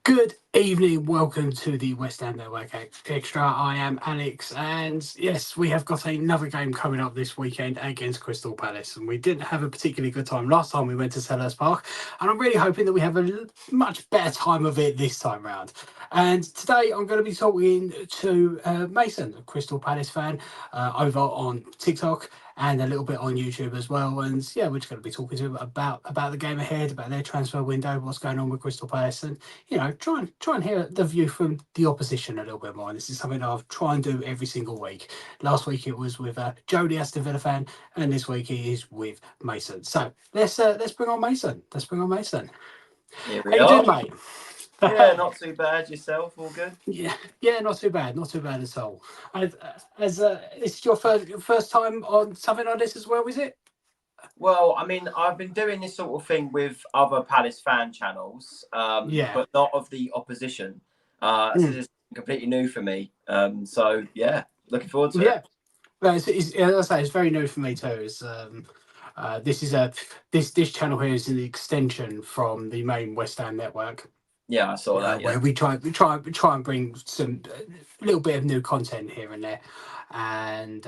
Good evening, welcome to the West Ham Network Extra. I am Alex, and yes, we have got another game coming up this weekend against Crystal Palace. And we didn't have a particularly good time last time we went to Selhurst Park, and I'm really hoping that we have a much better time of it this time round. And today I'm going to be talking to Mason, a Crystal Palace fan, over on TikTok and a little bit on YouTube as well. And yeah, we're just going to be talking to him about the game ahead, about their transfer window, what's going on with Crystal Palace, and try and hear the view from the opposition a little bit more. And this is something I'll try and do every single week. Last week it was with Jody, Aston Villa fan, and this week it is with Mason. So let's bring on Mason. Let's bring on Mason. Here How we you are. doing, mate? Yeah, not too bad. Yourself, all good? Yeah, not too bad at all. As this is your first time on something like this as well, is it? Well, I mean, I've been doing this sort of thing with other Palace fan channels, but not of the opposition. This is completely new for me. So yeah, looking forward to it. Well, as I say, it's very new for me too. This is this channel here is an extension from the main West Ham network. Yeah, I saw that. Where we try and bring some little bit of new content here and there, and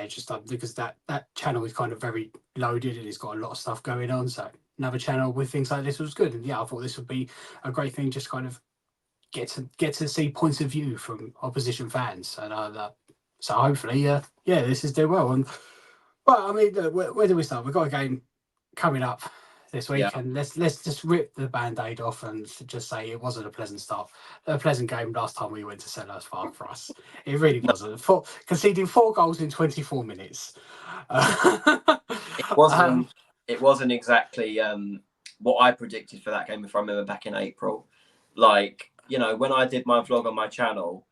just because that channel is kind of very loaded and it's got a lot of stuff going on. So another channel with things like this was good, and I thought this would be a great thing. Just kind of get to see points of view from opposition fans, and so hopefully, this is doing well. And well, I mean, where do we start? We've got a game coming up this week, and let's just rip the band-aid off and just say it wasn't a pleasant game last time we went to Selhurst Park for us. It really wasn't. Conceding 4 goals in 24 minutes. It wasn't exactly what I predicted for that game. If I remember back in April, like when I did my vlog on my channel,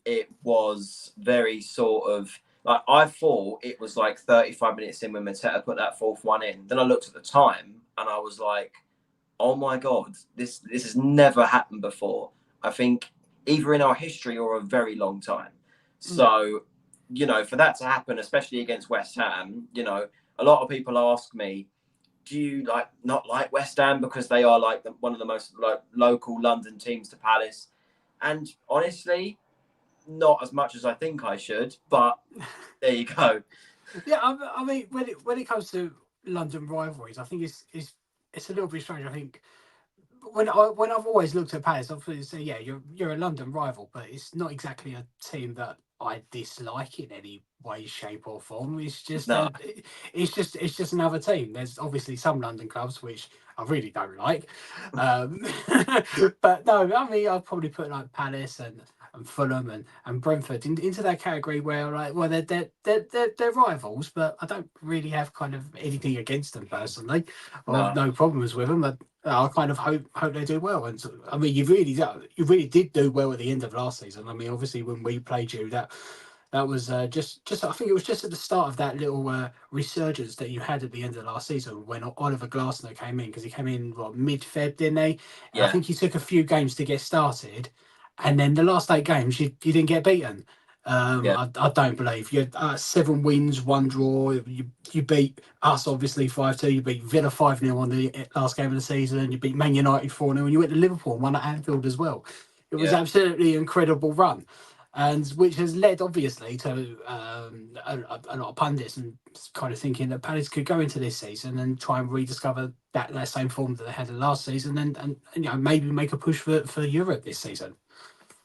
it was very sort of. Like, I thought it was like 35 minutes in when Mateta put that 4th one in. Then I looked at the time and I was like, oh my God, this has never happened before. I think either in our history or a very long time. So, for that to happen, especially against West Ham, a lot of people ask me, do you not like West Ham because they are like one of the most local London teams to Palace? And honestly, not as much as I think I should, but there you go. Yeah, I mean, when it comes to London rivalries, I think it's a little bit strange. I think when I've always looked at Palace, I've say, yeah, you're a London rival, but it's not exactly a team that I dislike in any way, shape, or form. It's just it's just another team. There's obviously some London clubs which I really don't like, but no, I mean I'd probably put like Palace and Fulham and Brentford into that category where they're rivals, but I don't really have kind of anything against them personally, or no problems with them. I kind of hope they do well. And I mean, you really did do well at the end of last season. I mean, obviously when we played you, that was just I think it was just at the start of that little resurgence that you had at the end of last season when Oliver Glasner came in, because he came in mid-Feb, didn't he? And I think he took a few games to get started, and then the last 8 games you didn't get beaten. I don't believe you had 7 wins, 1 draw. You beat us obviously 5-2. You beat Villa 5-0 on the last game of the season. You beat Man United 4-0, and you went to Liverpool and won at Anfield as well. It was absolutely incredible run, and which has led obviously to a lot of pundits and kind of thinking that Palace could go into this season and try and rediscover that same form that they had in last season, and maybe make a push for Europe this season.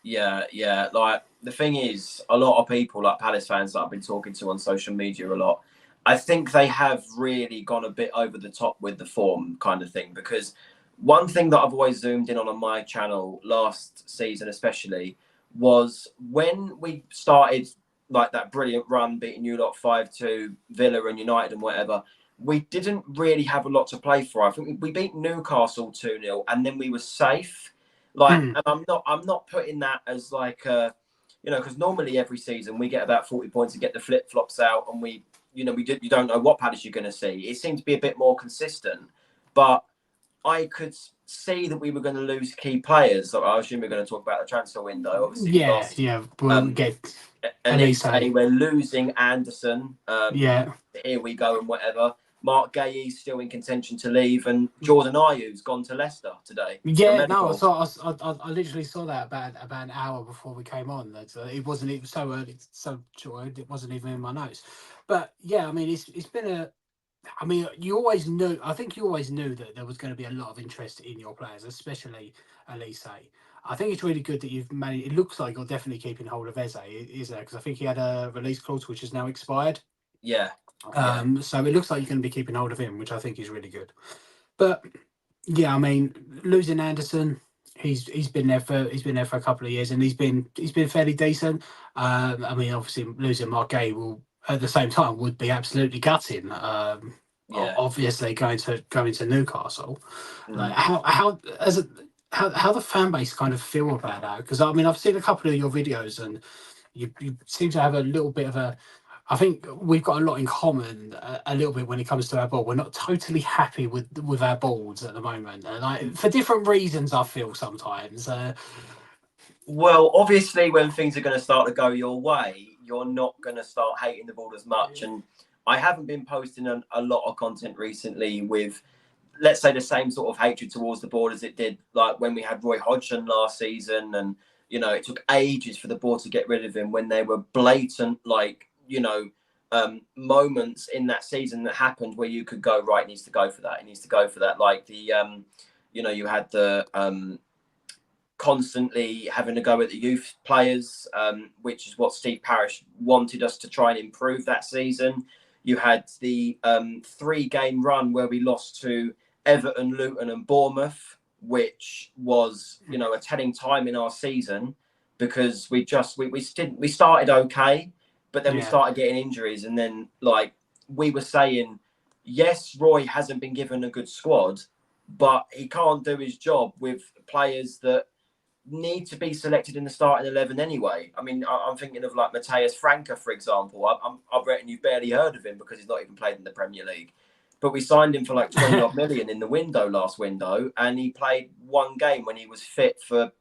Yeah. Like, the thing is, a lot of people, like Palace fans that I've been talking to on social media a lot, I think they have really gone a bit over the top with the form kind of thing. Because one thing that I've always zoomed in on my channel last season, especially, was when we started like that brilliant run, beating you lot 5-2, Villa and United and whatever. We didn't really have a lot to play for. I think we beat Newcastle 2-0, and then we were safe. And I'm not putting that as like because normally every season we get about 40 points and get the flip flops out, and you don't know what Palace you're going to see. It seemed to be a bit more consistent, but I could see that we were going to lose key players. So I assume we're going to talk about the transfer window. Obviously, we'll get Elise. We're losing Anderson. Here we go and whatever. Mark Gay's still in contention to leave, and Jordan Ayew's gone to Leicester today. Yeah, no, I literally saw that about an hour before we came on. That it wasn't even so early, so short. It wasn't even in my notes. But yeah, I mean, it's been a. I mean, you always knew. I think you always knew that there was going to be a lot of interest in your players, especially Elise. I think it's really good that you've managed. It looks like you're definitely keeping hold of Eze, is there? Because I think he had a release clause which has now expired. Yeah. So it looks like you're going to be keeping hold of him, which I think is really good. But yeah, I mean, losing Anderson, he's been there for a couple of years, and he's been fairly decent. I mean, obviously losing Mark Gay will at the same time would be absolutely gutting. Obviously going to Newcastle, like how the fan base kind of feel about that? Because I mean, I've seen a couple of your videos, and you seem to have a little bit of a. I think we've got a lot in common, a little bit when it comes to our ball. We're not totally happy with our balls at the moment, like for different reasons. I feel sometimes. Well, obviously, when things are going to start to go your way, you're not going to start hating the ball as much. And I haven't been posting a lot of content recently with, let's say, the same sort of hatred towards the board as it did like when we had Roy Hodgson last season, and it took ages for the board to get rid of him when there were blatant moments in that season that happened where you could go, right, he needs to go for that. He needs to go for that. Like the, you had the constantly having to go at the youth players, which is what Steve Parish wanted us to try and improve that season. You had the 3-game run where we lost to Everton, Luton and Bournemouth, which was, a telling time in our season because we started okay, but then we started getting injuries. And then like we were saying, yes, Roy hasn't been given a good squad, but he can't do his job with players that need to be selected in the starting 11 anyway. I mean, I'm thinking of like Matheus Franca, for example. I reckon you've barely heard of him because he's not even played in the Premier League. But we signed him for like 20 odd million in the last window, and he played one game when he was fit for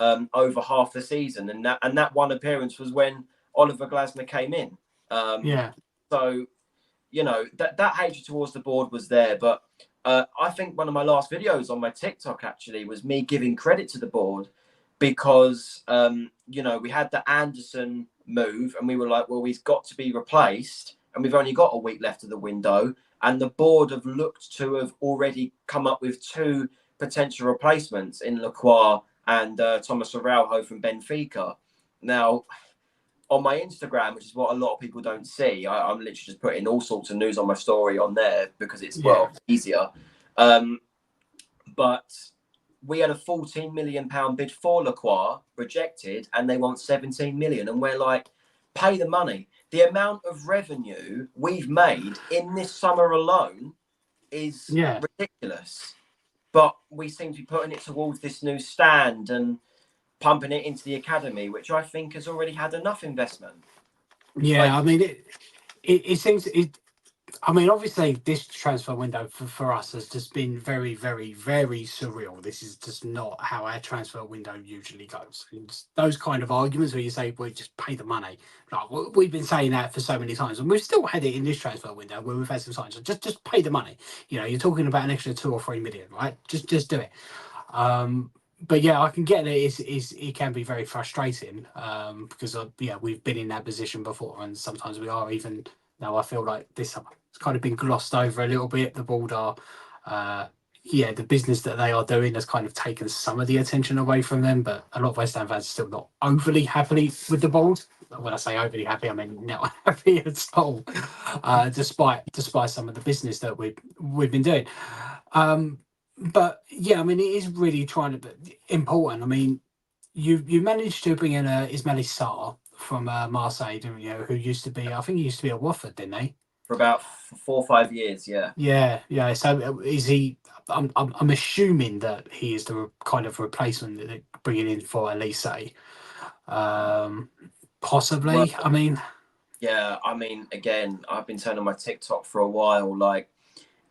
over half the season, and that one appearance was when Oliver Glasner came in. So that hatred towards the board was there, but I think one of my last videos on my TikTok actually was me giving credit to the board because we had the Anderson move and we were like, well, he's got to be replaced, and we've only got a week left of the window, and the board have looked to have already come up with 2 potential replacements in Lacroix and Thomas Araujo from Benfica. Now, on my Instagram, which is what a lot of people don't see, I'm literally just putting all sorts of news on my story on there because it's easier. But we had a £14 million bid for Lacroix, rejected, and they want 17 million. And we're like, pay the money. The amount of revenue we've made in this summer alone is ridiculous. But we seem to be putting it towards this new stand and pumping it into the academy, which I think has already had enough investment. Yeah, I mean, it seems I mean, obviously, this transfer window for us has just been very, very, very surreal. This is just not how our transfer window usually goes. It's those kind of arguments where you say, "Well, just pay the money." Like, we've been saying that for so many times, and we've still had it in this transfer window where we've had some signs. Just pay the money. You're talking about an extra 2 or 3 million, right? Just do it. But yeah, I can get it. It can be very frustrating because we've been in that position before, and sometimes we are even now. I feel like this summer it's kind of been glossed over a little bit. The board are, the business that they are doing has kind of taken some of the attention away from them. But a lot of West Ham fans are still not overly happy with the board. When I say overly happy, I mean not happy at all, despite some of the business that we've been doing. But yeah, I mean, it is really trying to be important. I mean, you managed to bring in Ismail Sarr from Marseille, didn't you? Who used to be, I think he used to be at Watford, didn't he? For about 4 or 5 years, yeah. Yeah. So is he? I'm assuming that he is the kind of replacement that they're bringing in for Elise. Possibly. Well, I mean, yeah. I mean, again, I've been turning on my TikTok for a while. Like,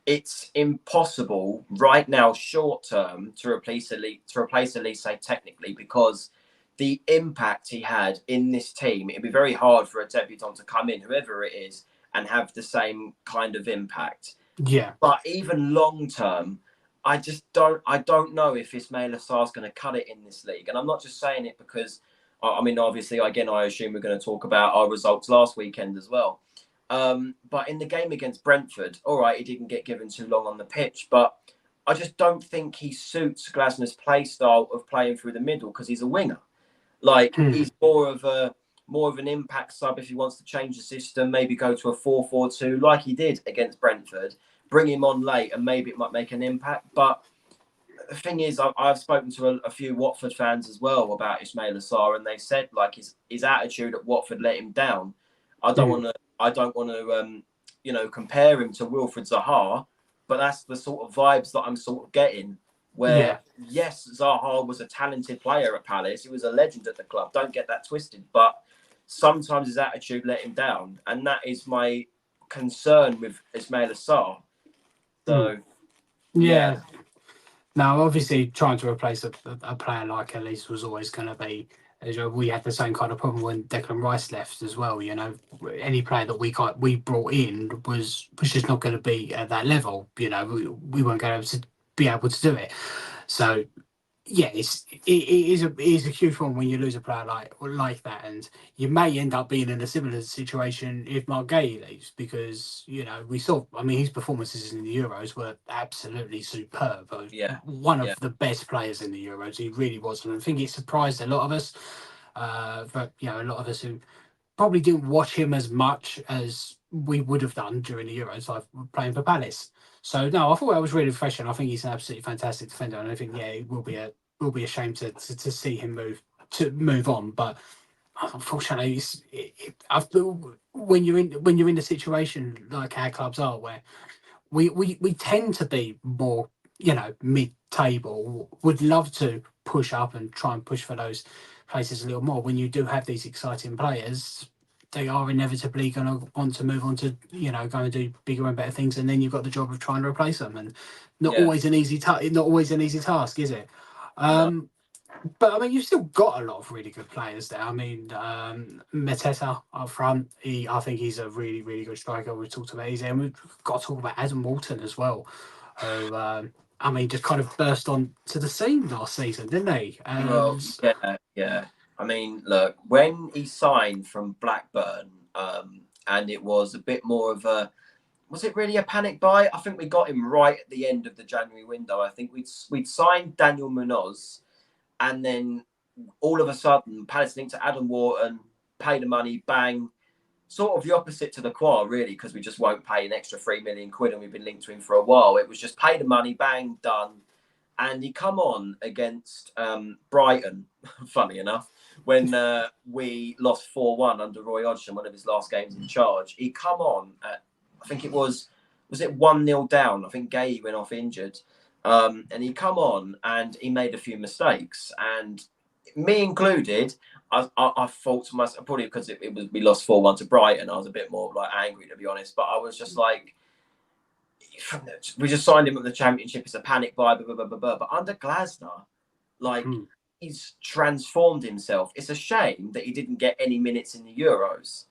it's impossible right now, short term, to replace Elise technically, because the impact he had in this team, it'd be very hard for a debutant to come in, whoever it is, and have the same kind of impact. Yeah. But even long term, I don't know if Ismail Assar is going to cut it in this league. And I'm not just saying it because I mean, obviously, again, I assume we're going to talk about our results last weekend as well. But in the game against Brentford, all right, he didn't get given too long on the pitch, but I just don't think he suits Glasner's play style of playing through the middle because he's a winger. Like he's more of an impact sub if he wants to change the system, maybe go to a 4-4-2 like he did against Brentford. Bring him on late and maybe it might make an impact. But the thing is, I've spoken to a few Watford fans as well about Ismail Assar, and they said like his attitude at Watford let him down. I don't want to compare him to Wilfred Zaha, but that's the sort of vibes that I'm sort of getting. Where yes, Zaha was a talented player at Palace. He was a legend at the club. Don't get that twisted. But sometimes his attitude let him down, and that is my concern with Ismail Assar. So yeah. Now, obviously, trying to replace a player like Elise was always going to be. We had the same kind of problem when Declan Rice left as well. You know, any player that we brought in was just not going to be at that level. You know, we weren't going to be able to do it. So yeah, it is a huge one when you lose a player like that, and you may end up being in a similar situation if Mark Gay leaves, because we saw. I mean, his performances in the Euros were absolutely superb. One of the best players in the Euros. He really was, and I think it surprised a lot of us. But a lot of us who probably didn't watch him as much as we would have done during the Euros, like playing for Palace. So no, I thought that was really refreshing. I think he's an absolutely fantastic defender, and I think it will be a shame to see him move on. But unfortunately, when you're in the situation like our clubs are, where we tend to be more mid-table, would love to push up and try and push for those places a little more. When you do have these exciting players, they are inevitably going to want to move on to go and do bigger and better things, and then you've got the job of trying to replace them, and not always an easy task, is it? No. But I mean, you've still got a lot of really good players there. I mean, Mateta up front, I think he's a really, really good striker. We've talked about his, and we've got to talk about Adam Walton as well, who I mean, just kind of burst on to the scene last season, didn't he? Well, yeah. I mean, look, when he signed from Blackburn, and it was a bit more of was it really a panic buy? I think we got him right at the end of the January window. I think we'd signed Daniel Munoz, and then all of a sudden, Palace linked to Adam Wharton, pay the money, bang. Sort of the opposite to the Qua, really, because we just won't pay an extra £3 million, and we've been linked to him for a while. It was just pay the money, bang, done. And he come on against Brighton, funny enough, when we lost 4-1 under Roy Hodgson, one of his last games in charge. He come on at, I think it was it 1-0 down? I think Gay went off injured. And he come on and he made a few mistakes. And me included, I thought to myself, probably because we lost 4-1 to Brighton, I was a bit more like angry, to be honest. But I was just like, we just signed him at the Championship. It's a panic buy, blah, blah, blah, blah. But under Glasner, like, he's transformed himself. It's a shame that he didn't get any minutes in the Euros.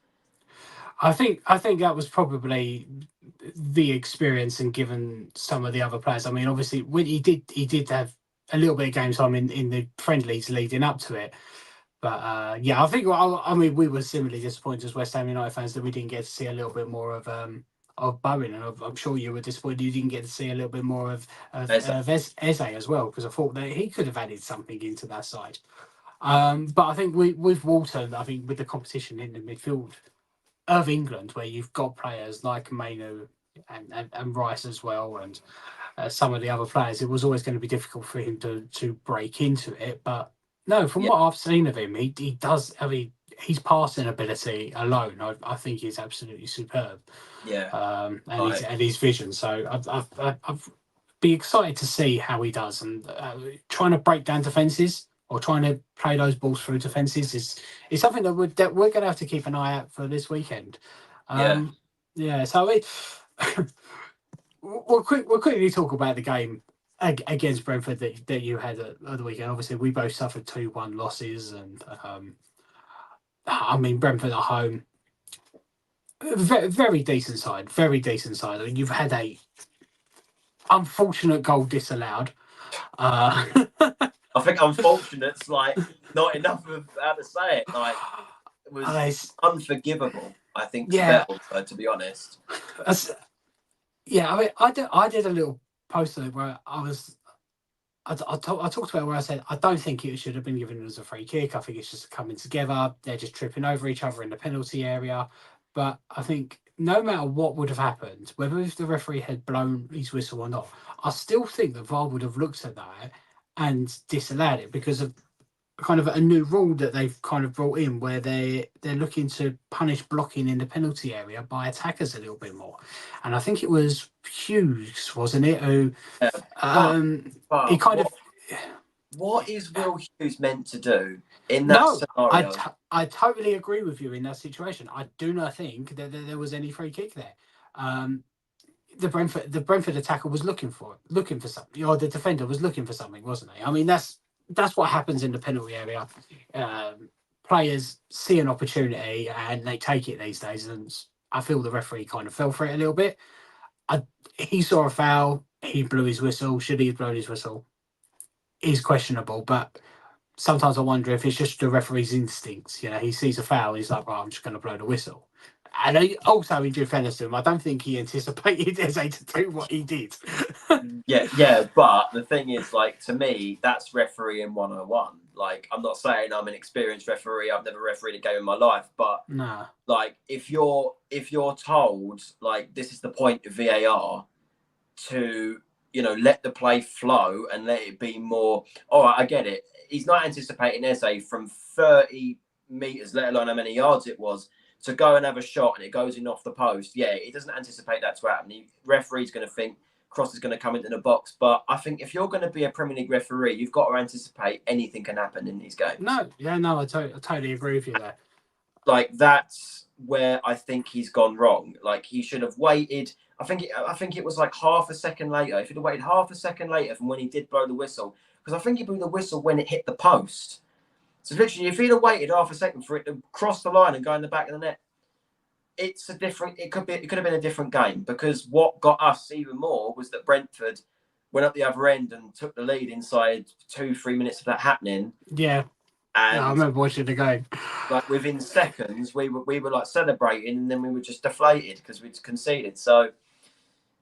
I think that was probably the experience, and given some of the other players. I mean, obviously, when he did have a little bit of game time in the friendlies leading up to it. But I think I mean we were similarly disappointed as West Ham United fans that we didn't get to see a little bit more of Bowen, and I'm sure you were disappointed you didn't get to see a little bit more of Eze as well, because I thought that he could have added something into that side. But I think with Walton, I think with the competition in the midfield of England, where you've got players like Mainu and Rice as well, and some of the other players, it was always going to be difficult for him to break into it. But no, from what I've seen of him, he does. I mean, his passing ability alone, I think, is absolutely superb. Yeah. And his vision. So I've be excited to see how he does, and trying to break down defenses or trying to play those balls through defenses is something that we're going to have to keep an eye out for this weekend. So we'll quickly talk about the game against Brentford that you had at the weekend. Obviously, we both suffered 2-1 losses, and I mean, Brentford at home, Very decent side, very decent side. I mean, you've had a unfortunate goal disallowed. Uh, I think unfortunate's like not enough of how to say it. Like it was it's- unforgivable. I think's the yeah, better word, to be honest. that's- yeah. I mean, I did a little post on it where I talked about where I said I don't think it should have been given as a free kick. I think it's just coming together. They're just tripping over each other in the penalty area. But I think no matter what would have happened, whether if the referee had blown his whistle or not, I still think the VAR would have looked at that and disallowed it because of kind of a new rule that they've kind of brought in where they're looking to punish blocking in the penalty area by attackers a little bit more. And I think it was Hughes, wasn't it, who Yeah. he But kind of what is Will Hughes meant to do in that no, scenario? I totally agree with you in that situation. I do not think that there was any free kick there. Um, the Brentford attacker was looking for something, or the defender was looking for something, wasn't he? I mean, that's what happens in the penalty area. Players see an opportunity and they take it these days, and I feel the referee kind of fell for it a little bit. He saw a foul, he blew his whistle. Should he have blown his whistle? Is questionable, but sometimes I wonder if it's just the referee's instincts. You know, he sees a foul, he's like, "Right, I'm just going to blow the whistle." And also, in due fairness to him, I don't think he anticipated Eze to do what he did. Yeah, but the thing is, like, to me, that's refereeing 101. Like, I'm not saying I'm an experienced referee, I've never refereed a game in my life, but Nah. like if you're told like this is the point of VAR to, you know, let the play flow and let it be more, all right, I get it. He's not anticipating Eze from 30 meters, let alone how many yards it was, to go and have a shot and it goes in off the post. Yeah, he doesn't anticipate that to happen. The referee's going to think cross is going to come into the box. But I think if you're going to be a Premier League referee, you've got to anticipate anything can happen in these games. No, yeah, no, I totally agree with you there. Like that's where I think he's gone wrong. Like he should have waited. I think it was like half a second later. If he'd have waited half a second later from when he did blow the whistle, because I think he blew the whistle when it hit the post. So literally, if he'd have waited half a second for it to cross the line and go in the back of the net, it's a different. It could have been a different game. Because what got us even more was that Brentford went up the other end and took the lead inside 2-3 minutes of that happening. Yeah. And I remember watching the game. Like within seconds, we were like celebrating, and then we were just deflated because we'd conceded. So,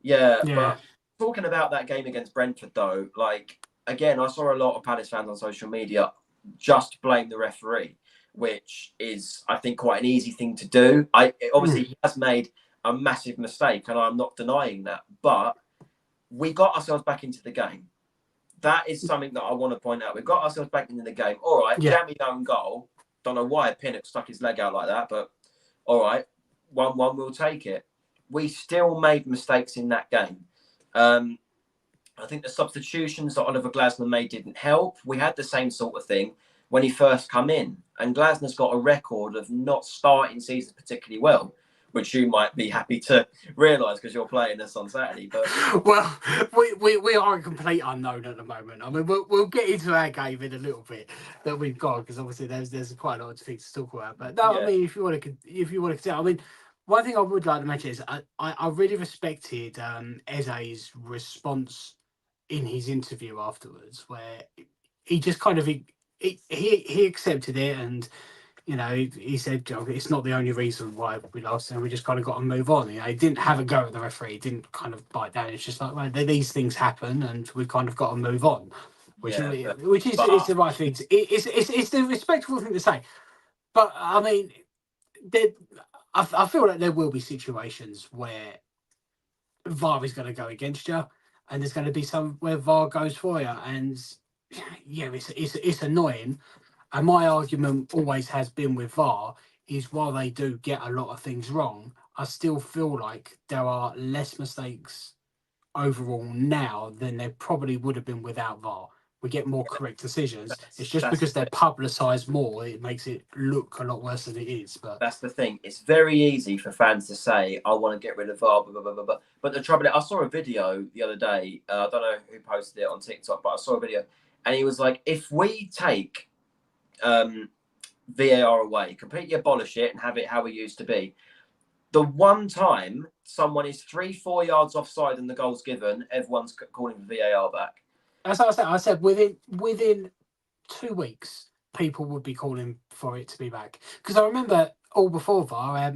yeah. But talking about that game against Brentford, though, like again, I saw a lot of Palace fans on social media just blame the referee, which is, I think, quite an easy thing to do. Obviously he has made a massive mistake, and I'm not denying that. But we got ourselves back into the game. That is something that I want to point out. We got ourselves back into the game. All right, Jamie's own goal. Don't know why Pinnock stuck his leg out like that, but all right, 1-1, we'll take it. We still made mistakes in that game. I think the substitutions that Oliver Glasner made didn't help. We had the same sort of thing when he first come in, and Glasner's got a record of not starting seasons particularly well, which you might be happy to realise because you're playing us on Saturday. But well, we are a complete unknown at the moment. I mean, we'll get into our game in a little bit that we've got, because obviously there's quite a lot of things to talk about. But no, yeah. I mean, if you want to, I mean, one thing I would like to mention is I really respected Eze's response in his interview afterwards, where he just kind of he accepted it, and you know, he said it's not the only reason why we lost, and we just kind of got to move on. You know, he didn't have a go at the referee, he didn't kind of bite down. It's just like, well, these things happen, and we've kind of got to move on, which is the right thing. It's the respectful thing to say. But I mean, I feel like there will be situations where VAR is going to go against you, and there's going to be some where VAR goes for you, and yeah, it's annoying. And my argument always has been with VAR is while they do get a lot of things wrong, I still feel like there are less mistakes overall now than there probably would have been without VAR. We get more correct decisions. It's just because they're publicised more, it makes it look a lot worse than it is. But that's the thing. It's very easy for fans to say, I want to get rid of VAR, blah, blah, blah, blah. But the trouble is, I saw a video the other day. I don't know who posted it on TikTok, but I saw a video. And he was like, if we take VAR away, completely abolish it and have it how it used to be, the one time someone is 3-4 yards offside and the goal's given, everyone's calling for VAR back. That's what I said. I said within 2 weeks, people would be calling for it to be back. Because I remember all before VAR,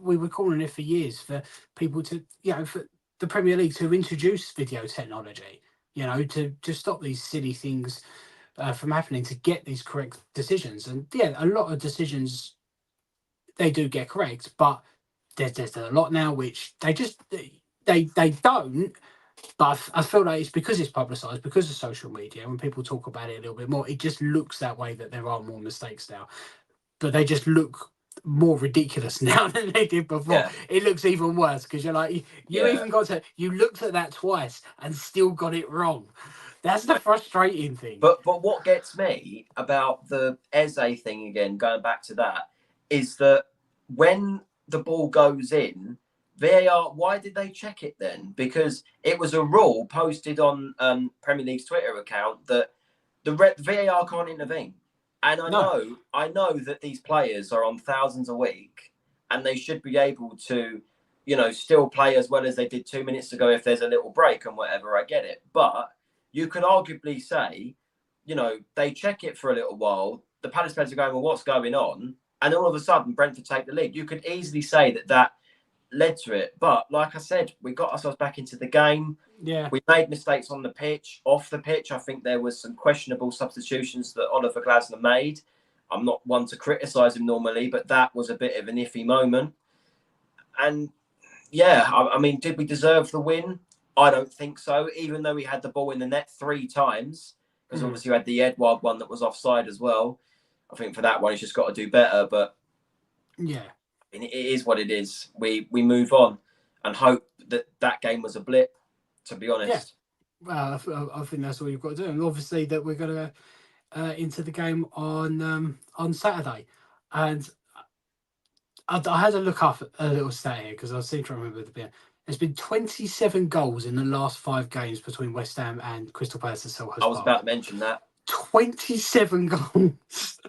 we were calling it for years for people to, for the Premier League to introduce video technology, to stop these silly things from happening, to get these correct decisions. And yeah, a lot of decisions they do get correct, but there's a lot now which they don't. But I feel like it's because it's publicised, because of social media. When people talk about it a little bit more, it just looks that way, that there are more mistakes now. But they just look more ridiculous now than they did before. Yeah. It looks even worse because you're like, you looked at that twice and still got it wrong. That's the frustrating thing. But what gets me about the Eze thing, again, going back to that, is that when the ball goes in, VAR, why did they check it then? Because it was a rule posted on Premier League's Twitter account that the VAR can't intervene. And I know that these players are on thousands a week, and they should be able to, still play as well as they did 2 minutes ago if there's a little break and whatever. I get it, but you could arguably say, they check it for a little while. The Palace players are going, well, what's going on? And all of a sudden, Brentford take the lead. You could easily say that led to it. But like I said, we got ourselves back into the game. Yeah. We made mistakes on the pitch. Off the pitch, I think there was some questionable substitutions that Oliver Glasner made. I'm not one to criticise him normally, but that was a bit of an iffy moment. And yeah, I mean, did we deserve the win? I don't think so, even though we had the ball in the net 3 times, because obviously we had the Edouard one that was offside as well. I think for that one, he's just got to do better. But yeah, it is what it is. We move on and hope that game was a blip, to be honest. Yeah. Well, I think that's all you've got to do. And obviously that we're going to go into the game on Saturday. And I had to look up a little stat here because I seem to remember there's been 27 goals in the last 5 games between West Ham and Crystal Palace at Selhurst Park. I was about to mention that. 27 goals.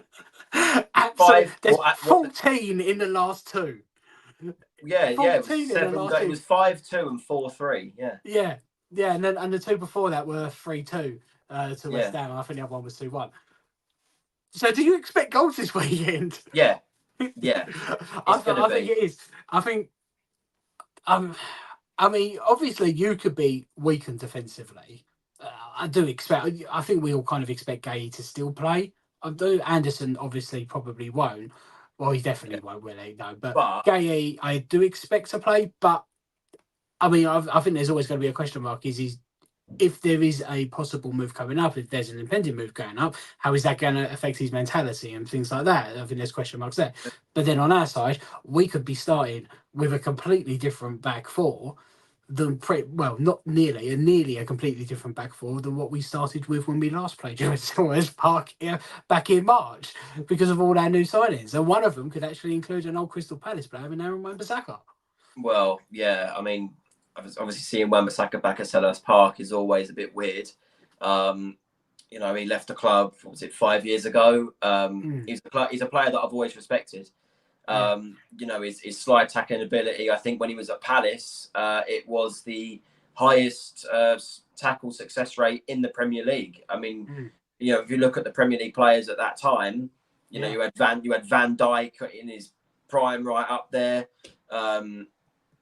There's 14 in the last 2. Yeah. It was 5-2 and 4-3. Yeah. And the 2 before that were 3-2 to West Ham. I think the other one was 2-1. So, do you expect goals this weekend? Yeah. I think it is. I think. I mean, obviously, you could be weakened defensively. I do expect. I think we all kind of expect Gay to still play. I do. Anderson obviously probably won't. Well, he definitely won't, will he? No, but Gay, I do expect to play. But I mean, I think there's always going to be a question mark. If there is a possible move coming up, if there's an impending move going up, how is that going to affect his mentality and things like that? I think there's question marks there. But then on our side, we could be starting with a completely different back 4 than nearly a completely different back 4 than what we started with when we last played during Selhurst Park back in March, because of all our new signings. And one of them could actually include an old Crystal Palace player in Aaron Wan-Bissaka. Well, yeah, I mean, obviously seeing Wan-Bissaka back at Selhurst Park is always a bit weird. He left the club, 5 years ago. He's a player that I've always respected. His slide tackling ability, I think when he was at Palace, it was the highest tackle success rate in the Premier League. I mean, if you look at the Premier League players at that time, you had Van Dijk in his prime right up there.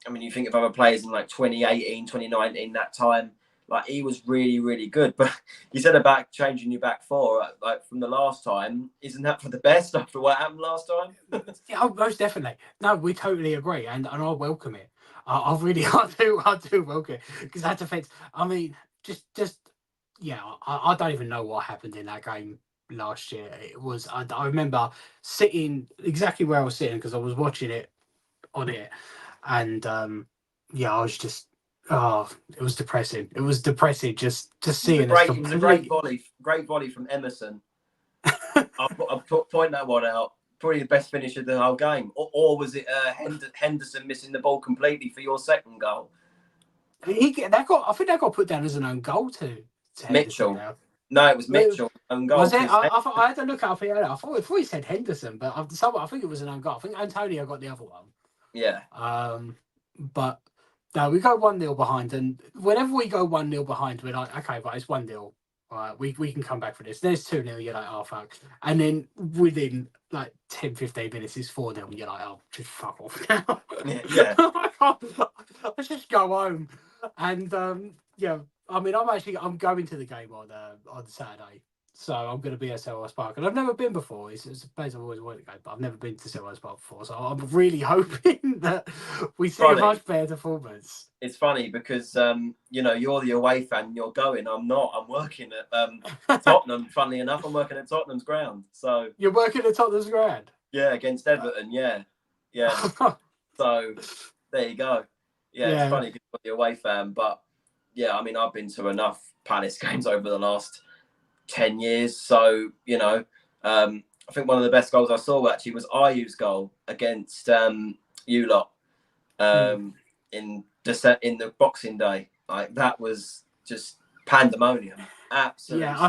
I mean, you think of other players in like 2018, 2019, that time, like he was really, really good. But you said about changing your back 4, like from the last time, isn't that for the best after what happened last time? Yeah, most definitely. No, we totally agree, and I welcome it. I do welcome it, because that affects. I mean, I don't even know what happened in that game last year. It was I remember sitting exactly where I was sitting because I was watching it on it. And I was just, it was depressing. It was depressing just seeing this. It was a great volley from Emerson. I'll point that one out. Probably the best finish of the whole game. Or was it Henderson missing the ball completely for your second goal? I think that got put down as an own goal to Mitchell. No, it was Mitchell. Own goal. Was it? I had to look up here. I thought he said Henderson, but I think it was an own goal. I think Antonio got the other one. Yeah. But no, we go 1-0 behind, and whenever we go 1-0 behind, we're like, okay, right, it's 1-0. Right, we can come back for this. There's 2-0, you're like, oh fuck. And then within like 10, 15 minutes, it's 4-0, and you're like, oh, just fuck off now. Yeah. Let's just go home. And yeah, I mean, I'm going to the game on Saturday. So I'm going to be at Selhurst Park, and I've never been before. It's a place I've always wanted to go, but I've never been to Selhurst Park before. So I'm really hoping that we see a much better performance. It's funny because you're the away fan. You're going. I'm not. I'm working at Tottenham. Funnily enough, I'm working at Tottenham's ground. So you're working at Tottenham's ground. Yeah, against Everton. Yeah. So there you go. Yeah, it's funny because you're the away fan, but yeah, I mean, I've been to enough Palace games over the last 10 years. So, I think one of the best goals I saw actually was Ayew's goal against you lot in the Boxing Day. Like, that was just pandemonium. Absolutely. Yeah,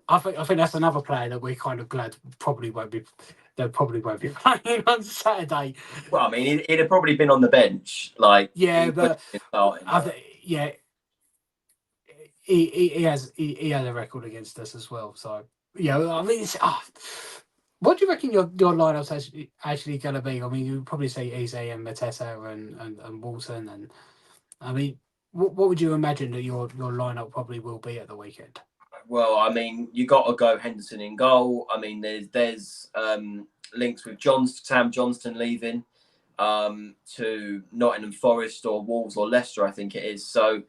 I think that's another player that we're kind of glad probably won't be playing on Saturday. Well, I mean, he'd have probably been on the bench. Like, but he has a record against us as well. So yeah, I mean, what do you reckon your lineup's actually going to be? I mean, you would probably say Eze and Mateta and Walton, and I mean, what would you imagine that your lineup probably will be at the weekend? Well, I mean, you got to go Henderson in goal. I mean, there's links with Sam Johnston leaving to Nottingham Forest or Wolves or Leicester, I think it is. So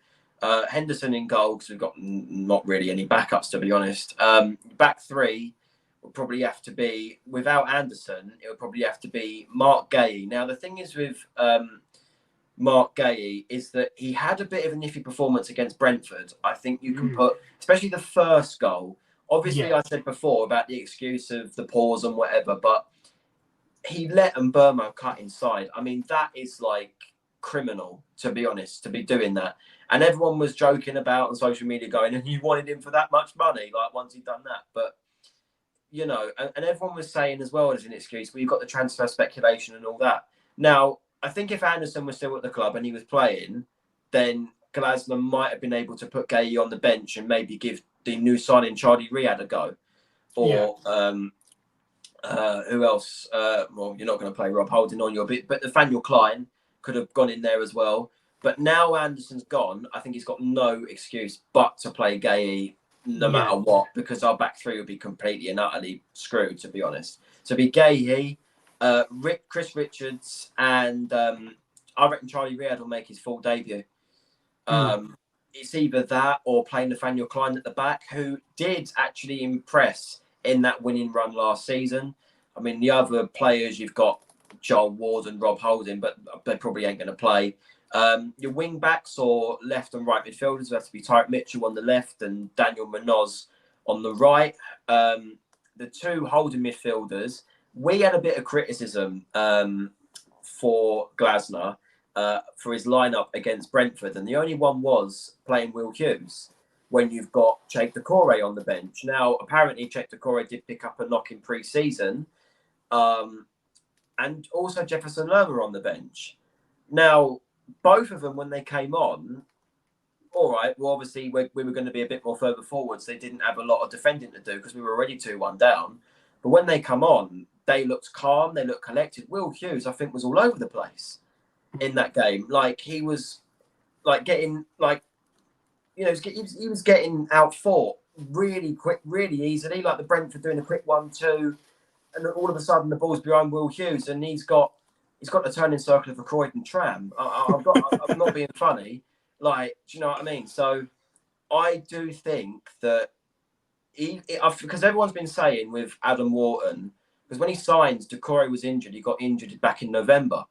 Henderson in goal, because we've got not really any backups, to be honest. Back three will probably have to be, without Anderson, it would probably have to be Mark Guéhi. Now, the thing is with Mark Guéhi is that he had a bit of an iffy performance against Brentford. I think you can put, especially the first goal. Obviously, I said before about the excuse of the pause and whatever, but he let Mbeumo cut inside. I mean, that is like criminal, to be honest, to be doing that. And everyone was joking about on social media going, and you wanted him for that much money, like once he'd done that. But, and everyone was saying as well as an excuse, well, you've got the transfer speculation and all that. Now, I think if Anderson was still at the club and he was playing, then Glasner might have been able to put Guéhi on the bench and maybe give the new signing Charlie Riyad a go. Or who else? Well, you're not going to play Rob Holding on your bit, but Nathaniel Klein could have gone in there as well. But now Anderson's gone, I think he's got no excuse but to play Guéhi no matter what, because our back three would be completely and utterly screwed, to be honest. So it'd be Guéhi, Chris Richards, and I reckon Charlie Riyad will make his full debut. It's either that or play Nathaniel Klein at the back, who did actually impress in that winning run last season. I mean, the other players, you've got Joel Ward and Rob Holding, but they probably ain't going to play. Your wing backs or left and right midfielders have to be Tyrick Mitchell on the left and Daniel Munoz on the right. The two holding midfielders, we had a bit of criticism for Glasner for his lineup against Brentford, and the only one was playing Will Hughes when you've got Cheick Doucouré on the bench. Now, apparently, Cheick Doucouré did pick up a knock in pre-season, and also Jefferson Lerma on the bench. Now, both of them, when they came on, all right, well, obviously, we were going to be a bit more further forward, so they didn't have a lot of defending to do because we were already 2-1 down. But when they come on, they looked calm, they looked collected. Will Hughes, I think, was all over the place in that game. Like, he was, like, getting, like, he was getting out-fought really quick, really easily, like the Brentford doing a quick 1-2, and all of a sudden the ball's behind Will Hughes, and he's got the turning circle of a Croydon tram. I'm not being funny. Like, do you know what I mean? So I do think that because everyone's been saying with Adam Wharton, because when he signed, Doucouré was injured. He got injured back in November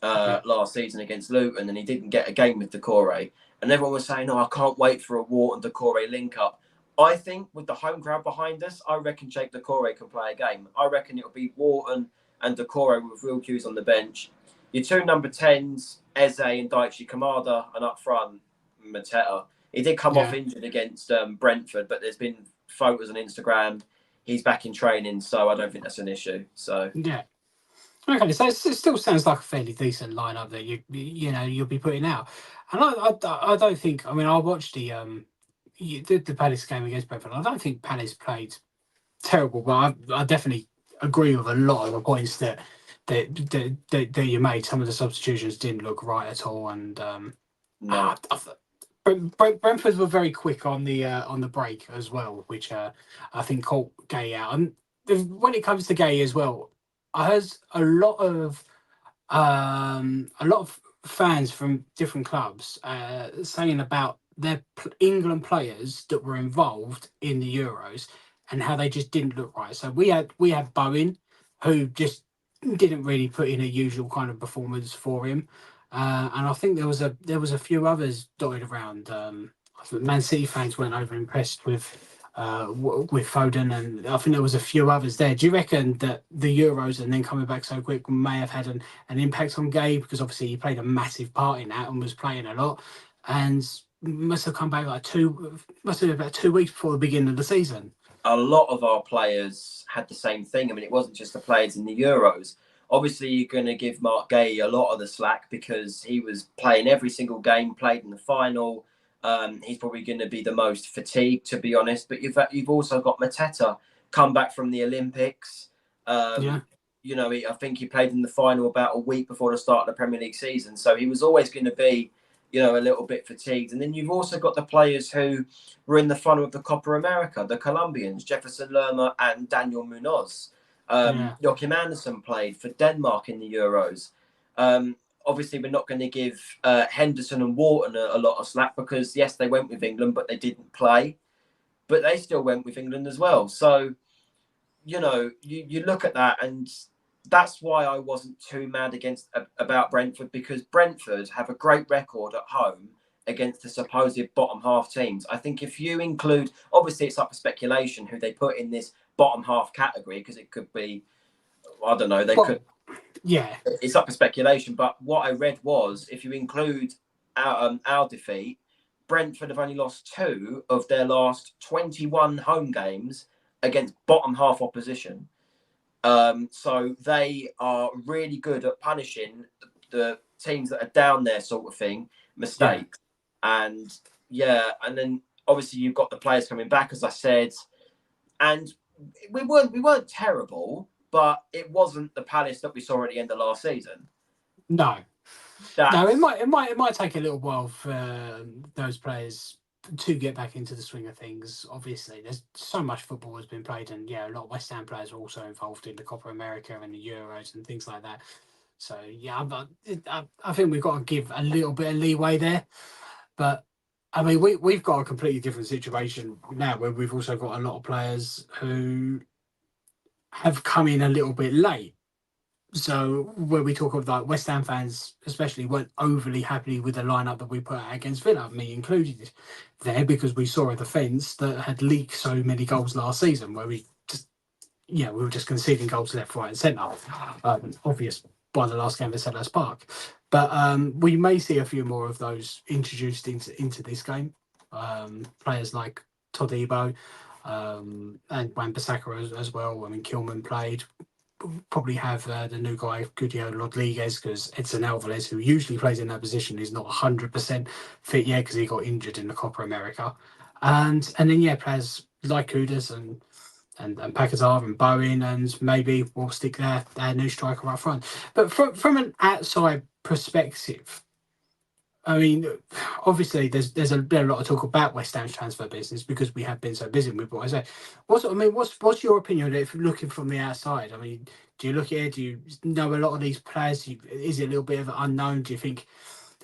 last season against Luton, and he didn't get a game with Doucouré. And everyone was saying, "Oh, I can't wait for a Wharton Doucouré link up." I think with the home crowd behind us, I reckon Cheick Doucouré can play a game. I reckon it'll be Wharton and Doucouré with Will Hughes on the bench. Your two number 10s, Eze and Daichi Kamada, and up front, Mateta. He did come off injured against Brentford, but there's been photos on Instagram. He's back in training, so I don't think that's an issue. So yeah, Okay, so it still sounds like a fairly decent lineup that you'll be putting out, and I don't think. I mean, I watched the Palace game against Brentford. I don't think Palace played terrible, but I definitely agree with a lot of the points that you made. Some of the substitutions didn't look right at all, and No. Brentford were very quick on the break as well, which I think caught Gay out. And when it comes to Gay as well, I heard a lot of fans from different clubs saying about their England players that were involved in the Euros and how they just didn't look right. So we had Bowen, who just didn't really put in a usual kind of performance for him, and I think there was a few others dotted around. I think Man City fans weren't over impressed with Foden, and I think there was a few others there. Do you reckon that the Euros and then coming back so quick may have had an impact on Gabe, because obviously he played a massive part in that and was playing a lot, and must have come back must have been about 2 weeks before the beginning of the season. A lot of our players had the same thing. I mean, it wasn't just the players in the Euros. Obviously, you're going to give Mark Gay a lot of the slack because he was playing every single game, played in the final. He's probably going to be the most fatigued, to be honest. But you've also got Mateta come back from the Olympics. Yeah. I think he played in the final about a week before the start of the Premier League season. So he was always going to be, a little bit fatigued. And then you've also got the players who were in the final of the Copa America, the Colombians, Jefferson Lerma and Daniel Munoz. Joachim Andersen played for Denmark in the Euros. Obviously, we're not going to give Henderson and Wharton a lot of slack because, yes, they went with England, but they didn't play. But they still went with England as well. So, you look at that, and that's why I wasn't too mad about Brentford, because Brentford have a great record at home against the supposed bottom half teams. I think if you include, obviously it's up for speculation who they put in this bottom half category, because it could be, I don't know, yeah, it's up for speculation. But what I read was, if you include our defeat, Brentford have only lost 2 of their last 21 home games against bottom half opposition. So they are really good at punishing the teams that are down there, sort of thing, mistakes. Yeah. And then obviously you've got the players coming back, as I said, and we weren't terrible, but it wasn't the Palace that we saw at the end of last season. No, it might take a little while for those players to get back into the swing of things. Obviously, there's so much football has been played, and a lot of West Ham players are also involved in the Copa America and the Euros and things like that. So I think we've got to give a little bit of leeway there. But I mean, we've got a completely different situation now, where we've also got a lot of players who have come in a little bit late. So when we talk of like West Ham fans, especially, weren't overly happy with the lineup that we put out against Villa, me included there, because we saw a defence that had leaked so many goals last season, where we were just conceding goals left, right, and centre. Obvious by the last game at Selhurst Park, but we may see a few more of those introduced into this game. Players like Todibo and Wan-Bissaka as well. I mean, Kilman played. Probably have the new guy Gudio Rodriguez, because Edson Alvarez, who usually plays in that position, is not 100% fit yet because he got injured in the Copa America, and then players like Kudus and Paquetá and Bowen, and maybe we'll stick their new striker up front. But from an outside perspective, I mean, obviously there's a lot of talk about West Ham's transfer business because we have been so busy with what I say. What's your opinion if you're looking from the outside? I mean, do you look at it? Do you know a lot of these players? Is it a little bit of an unknown? Do you think?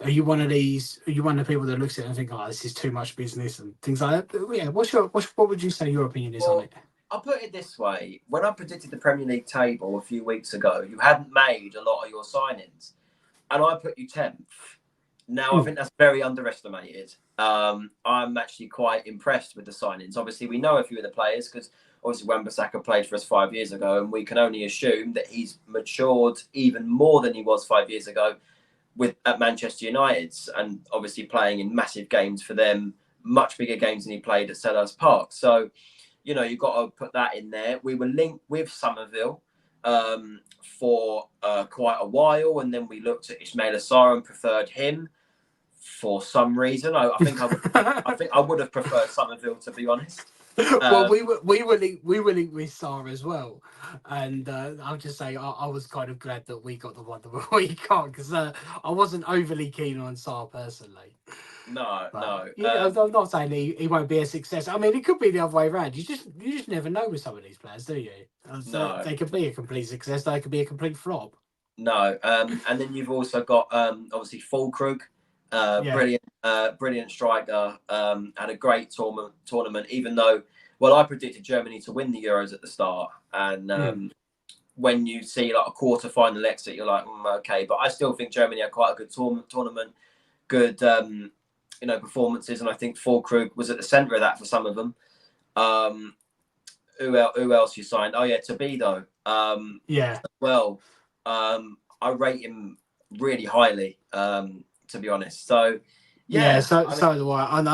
Are you one of the people that looks at it and think, oh, this is too much business and things like that? But yeah, what would you say your opinion is on it? I'll put it this way. When I predicted the Premier League table a few weeks ago, you hadn't made a lot of your signings, and I put you 10th. Now, I think that's very underestimated. I'm actually quite impressed with the signings. Obviously, we know a few of the players because obviously Wan-Bissaka played for us 5 years ago, and we can only assume that he's matured even more than he was 5 years ago at Manchester United, and obviously playing in massive games for them, much bigger games than he played at Selhurst Park. So, you've got to put that in there. We were linked with Somerville. for quite a while, and then we looked at Ismaila Sarr and preferred him for some reason. I think I would have preferred Somerville, to be honest. Well, we were linked with Sarr as well, and I'll just say I was kind of glad that we got the one that we got, because I wasn't overly keen on Sarr personally. No. Yeah, I'm not saying he won't be a success. I mean, it could be the other way around. You just never know with some of these players, do you? No. They could be a complete success. They could be a complete flop. No. And then you've also got obviously Fulkrug, brilliant striker. Had a great tournament, even though, well, I predicted Germany to win the Euros at the start, and when you see like a quarter-final exit, you're like, okay. But I still think Germany had quite a good tournament, good performances, and I think Fulkrug was at the centre of that for some of them. Who else you signed? Oh yeah, Tobido. Well, I rate him really highly, to be honest. So so do I. And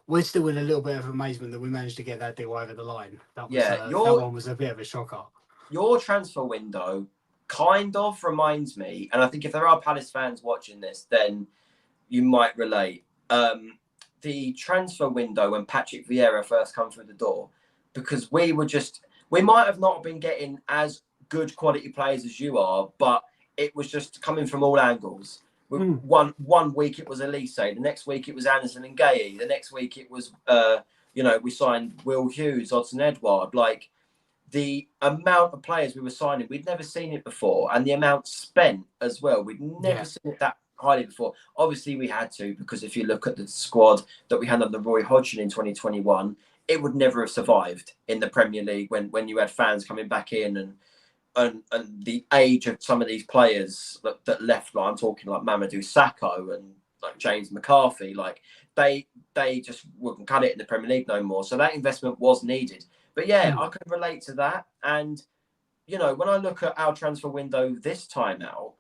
we're still in a little bit of amazement that we managed to get that deal over the line. That one was a bit of a shocker. Your transfer window kind of reminds me, and I think if there are Palace fans watching this, then you might relate. The transfer window when Patrick Vieira first come through the door, because we might have not been getting as good quality players as you are, but it was just coming from all angles. One week it was Elise, the next week it was Anderson and Gay, the next week it was we signed Will Hughes, Odsonne Edouard. Like, the amount of players we were signing, we'd never seen it before, and the amount spent as well, we'd never seen it that highly before. Obviously we had to, because if you look at the squad that we had under Roy Hodgson in 2021, it would never have survived in the Premier League when you had fans coming back in, and the age of some of these players that left. Like, I'm talking like Mamadou Sakho and like James McCarthy. Like, they just wouldn't cut it in the Premier League no more. So that investment was needed. But yeah, I can relate to that. And when I look at our transfer window this time out,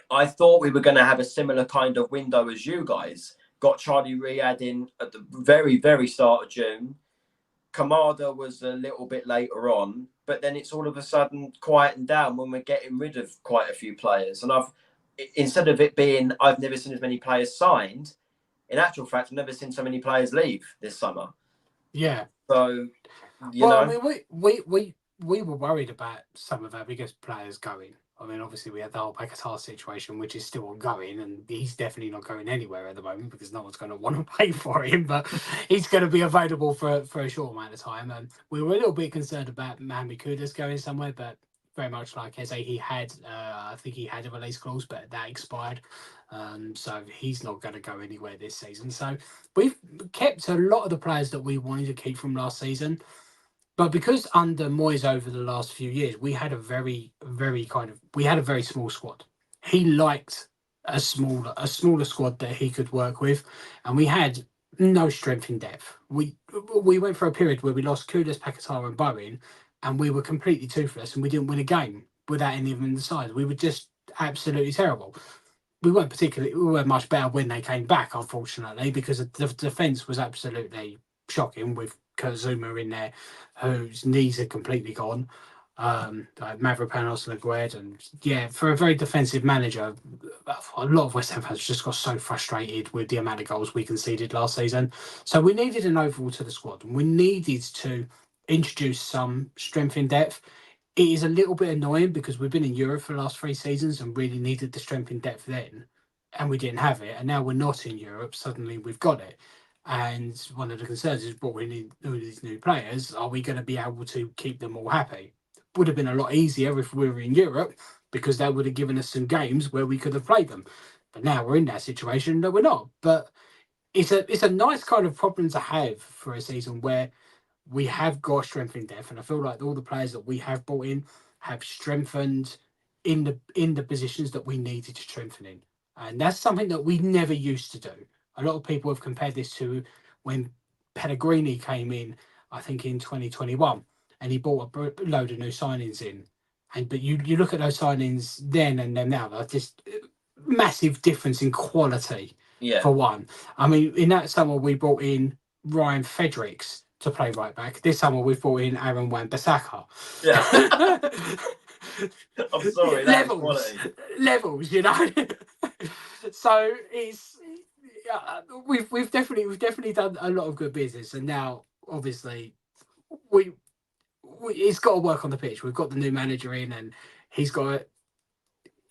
I thought we were going to have a similar kind of window as you guys. Got Charlie Riyad in at the very, very start of June. Kamada was a little bit later on, but then it's all of a sudden quietened down when we're getting rid of quite a few players. And instead of it being, I've never seen as many players signed, in actual fact, I've never seen so many players leave this summer. Yeah. So, I mean, we were worried about some of our biggest players going. I mean, obviously we had the whole Paquetá situation, which is still ongoing, and he's definitely not going anywhere at the moment because no one's going to want to pay for him. But he's going to be available for a short amount of time. And we were a little bit concerned about Mohamed Kudus going somewhere, but very much like Eze, he had, I think he had a release clause, but that expired. So he's not going to go anywhere this season. So we've kept a lot of the players that we wanted to keep from last season. But because under Moyes over the last few years, we had a very small squad. He liked a smaller squad that he could work with, and we had no strength in depth. We went for a period where we lost Kudus, Paquetá, and Bowen, and we were completely toothless, and we didn't win a game without any of them in the side. We were just absolutely terrible. We weren't much better when they came back, unfortunately, because the defence was absolutely shocking with Kurt Zouma in there, whose knees are completely gone. Like Mavropanos and Aguerd, and for a very defensive manager, a lot of West Ham fans just got so frustrated with the amount of goals we conceded last season. So we needed an overhaul to the squad. We needed to introduce some strength in depth. It is a little bit annoying because we've been in Europe for the last 3 seasons and really needed the strength in depth then, and we didn't have it. And now we're not in Europe. Suddenly we've got it. And one of the concerns is, we need all these new players. Are we going to be able to keep them all happy? Would have been a lot easier if we were in Europe, because that would have given us some games where we could have played them. But now we're in that situation that we're not. But it's a nice kind of problem to have for a season where we have got strength in depth, and I feel like all the players that we have brought in have strengthened in the positions that we needed to strengthen in, and that's something that we never used to do. A lot of people have compared this to when Pellegrini came in, I think in 2021, and he brought a load of new signings in. But you look at those signings then and then now, there's just massive difference in quality. Yeah. For one, I mean, in that summer we brought in Ryan Fredericks, to play right back. This summer we've brought in Aaron Wan-Bissaka. Yeah. I'm sorry, that's levels, quality. levels, you know. So it's we've definitely done a lot of good business, and now obviously we it's got to work on the pitch. We've got the new manager in, and he's going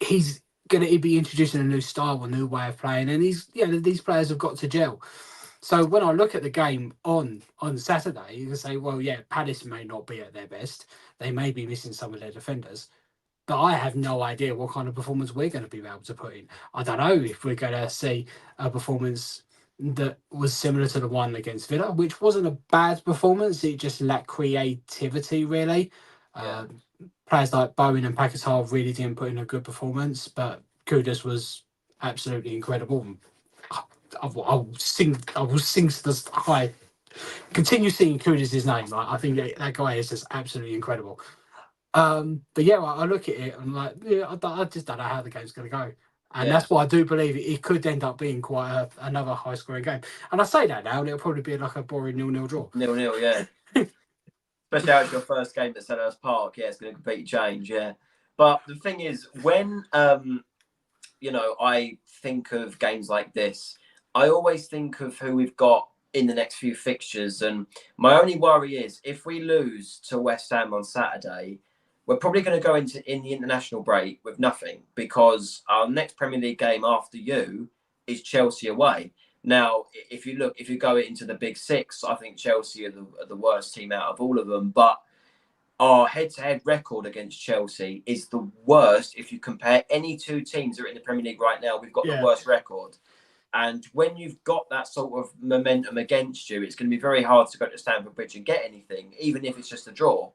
to be introducing a new style, a new way of playing, and these players have got to gel. So when I look at the game on Saturday, you can say, well, yeah, Palace may not be at their best. They may be missing some of their defenders, but I have no idea what kind of performance we're going to be able to put in. I don't know if we're going to see a performance that was similar to the one against Villa, which wasn't a bad performance. It just lacked creativity, really. Yeah. Players like Bowen and Paquetá really didn't put in a good performance, but Kudus was absolutely incredible. I will sing to the high. Continue singing Kudus' name. Right? I think that guy is just absolutely incredible. But yeah, I look at it and I'm like, yeah, I just don't know how the game's going to go. And that's why I do believe it could end up being quite another high-scoring game. And I say that now, and it'll probably be like a boring 0-0 draw. 0-0, yeah. Especially how it's your first game at Selhurst Park. Yeah, it's going to completely change, yeah. But the thing is, when, I think of games like this, I always think of who we've got in the next few fixtures. And my only worry is if we lose to West Ham on Saturday, we're probably going to go in the international break with nothing, because our next Premier League game after you is Chelsea away. Now, if you go into the big six, I think Chelsea are the worst team out of all of them. But our head-to-head record against Chelsea is the worst. If you compare any two teams that are in the Premier League right now, we've got the worst record. And when you've got that sort of momentum against you, it's going to be very hard to go to Stamford Bridge and get anything, even if it's just a draw.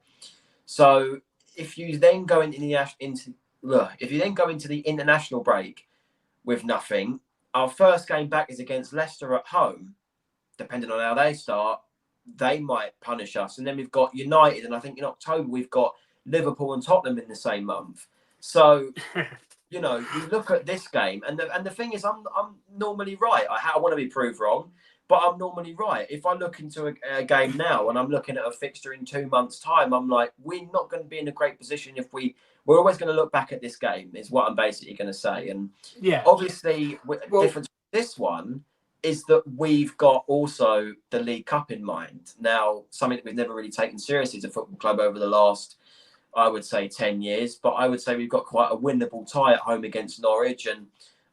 So if you then go into the international break with nothing, our first game back is against Leicester at home. Depending on how they start, they might punish us. And then we've got United, and I think in October we've got Liverpool and Tottenham in the same month. So, you look at this game, and the thing is, I'm normally right. I want to be proved wrong, but I'm normally right. If I look into a game now and I'm looking at a fixture in 2 months' time, I'm like, we're not going to be in a great position if we're always going to look back at this game, is what I'm basically going to say. And obviously, difference with this one is that we've got also the League Cup in mind. Now, something that we've never really taken seriously as a football club over the last, I would say, 10 years. But I would say we've got quite a winnable tie at home against Norwich. And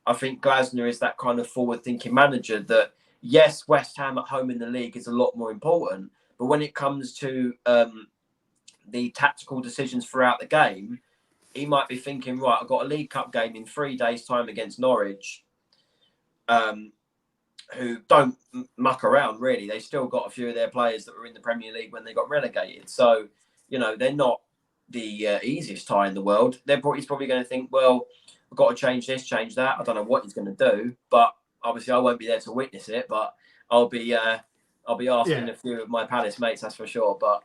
I think Glasner is that kind of forward-thinking manager that, yes, West Ham at home in the league is a lot more important. But when it comes to the tactical decisions throughout the game, he might be thinking, right, I've got a League Cup game in 3 days' time against Norwich, who don't muck around, really. They still got a few of their players that were in the Premier League when they got relegated. So, they're not the easiest tie in the world. He's probably going to think, well, I've got to change this, change that. I don't know what he's going to do, but obviously I won't be there to witness it. But I'll be asking a few of my Palace mates, that's for sure. But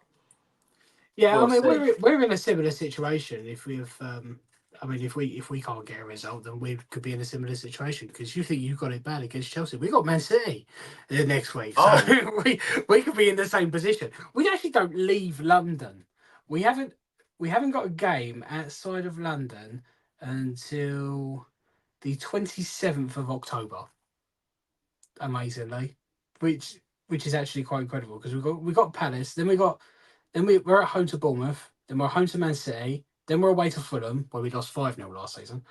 we're in a similar situation. If we can't get a result, then we could be in a similar situation, because you think you've got it bad against Chelsea. We got Man City the next week, so we could be in the same position. We actually don't leave London. We haven't got a game outside of London until the 27th of October. Amazingly, which is actually quite incredible, because we got Palace, then we're at home to Bournemouth, then we're home to Man City, then we're away to Fulham, where we lost 5-0 last season.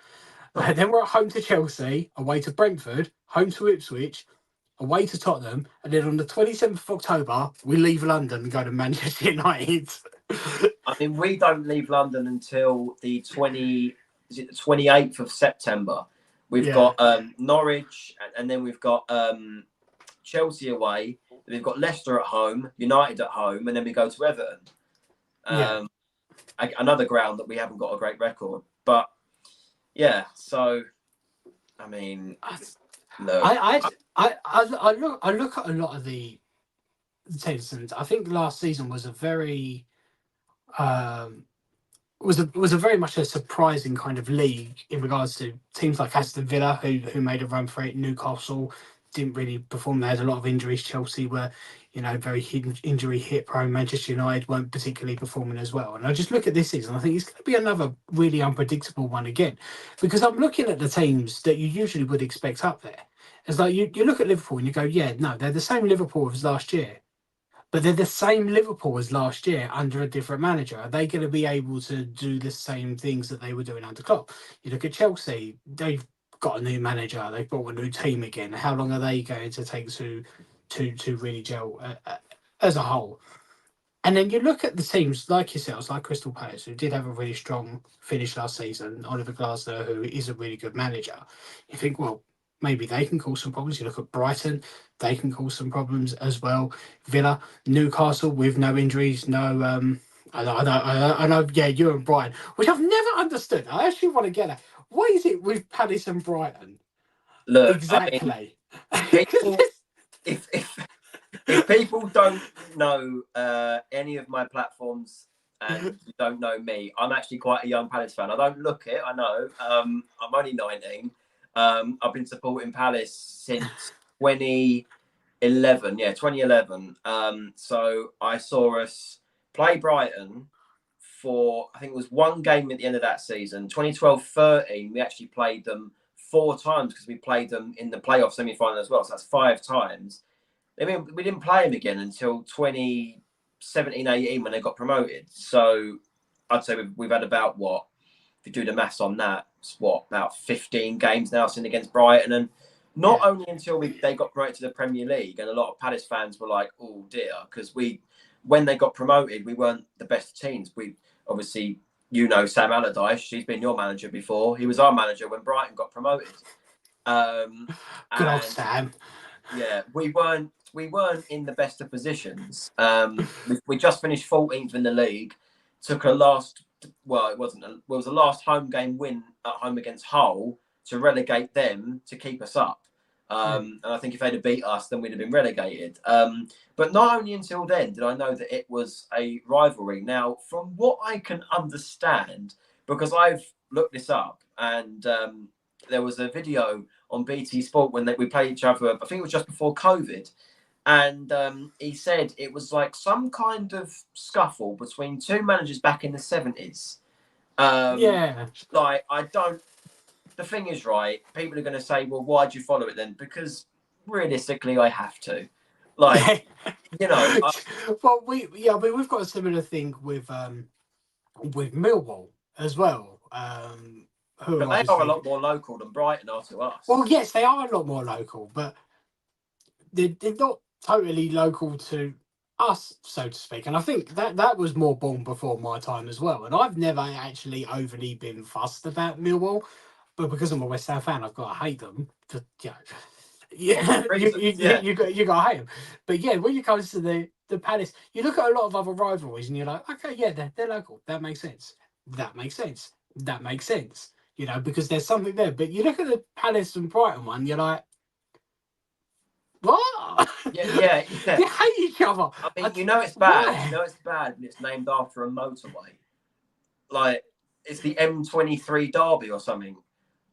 Then we're at home to Chelsea, away to Brentford, home to Ipswich, away to Tottenham, and then on the 27th of October, we leave London and go to Manchester United. I mean, we don't leave London until the 28th of September. We've got Norwich, and then we've got Chelsea away. We've got Leicester at home, United at home, and then we go to Everton. Another ground that we haven't got a great record. But yeah, so I mean, no. I look at a lot of the teams, and I think last season was a very was a very much a surprising kind of league in regards to teams like Aston Villa, who made a run for it, Newcastle, didn't really perform. They had a lot of injuries. Chelsea were, very injury hit prone. Manchester United weren't particularly performing as well. And I just look at this season, I think it's going to be another really unpredictable one again, because I'm looking at the teams that you usually would expect up there. It's like you look at Liverpool and you go, yeah, no, they're the same Liverpool as last year. But they're the same Liverpool as last year under a different manager. Are they going to be able to do the same things that they were doing under Klopp? You look at Chelsea; they've got a new manager. They've brought a new team again. How long are they going to take to really gel as a whole? And then you look at the teams like yourselves, like Crystal Palace, who did have a really strong finish last season. Oliver Glasner, who is a really good manager. You think, well, maybe they can cause some problems. You look at Brighton; they can cause some problems as well. Villa, Newcastle with no injuries, no. I know. Yeah, you and Brighton, which I've never understood. I actually want to get at. What is it with Palace and Brighton? Look, I mean, Exactly. people, if people don't know any of my platforms and you don't know me, I'm actually quite a young Palace fan. I don't look it, I know. I'm only 19. I've been supporting Palace since 2011. Yeah, 2011. So I saw us play Brighton for, I think it was one game at the end of that season. 2012-13, we actually played them 4 times because we played them in the playoff semi-final as well. So that's 5 times. I mean, we didn't play them again until 2017-18 when they got promoted. So I'd say we've had about, what, if you do the maths on that, it's about 15 games now since against Brighton. And not only until they got promoted to the Premier League, and a lot of Palace fans were like, oh dear, because when they got promoted, we weren't the best teams. We obviously, Sam Allardyce, she's been your manager before. He was our manager when Brighton got promoted. Good old Sam. Yeah, we weren't in the best of positions. We just finished 14th in the league. Took it was a last home game win at home against Hull to relegate them to keep us up. And I think if they'd have beat us, then we'd have been relegated. But not only until then did I know that it was a rivalry. Now, from what I can understand, because I've looked this up, and there was a video on BT Sport when we played each other. I think it was just before COVID. And he said it was like some kind of scuffle between 2 managers back in the 70s. Yeah. Like, the thing is, right, people are going to say, well, why'd you follow it then? Because realistically, I have to. Like, well, we've got a similar thing with Millwall as well. But they are a lot more local than Brighton are to us. Well, yes, they are a lot more local, but they're not totally local to us, so to speak. And I think that was more born before my time as well. And I've never actually overly been fussed about Millwall, but because I'm a West Ham fan, I've got to hate them. You got to hate them. But yeah, when it comes to the Palace, you look at a lot of other rivalries and you're like, okay, yeah, they're local. That makes sense. That makes sense. That makes sense. Because there's something there. But you look at the Palace and Brighton one, you're like, what? Yeah. They hate each other. I mean, it's bad. Why? It's bad when it's named after a motorway. Like, it's the M23 Derby or something.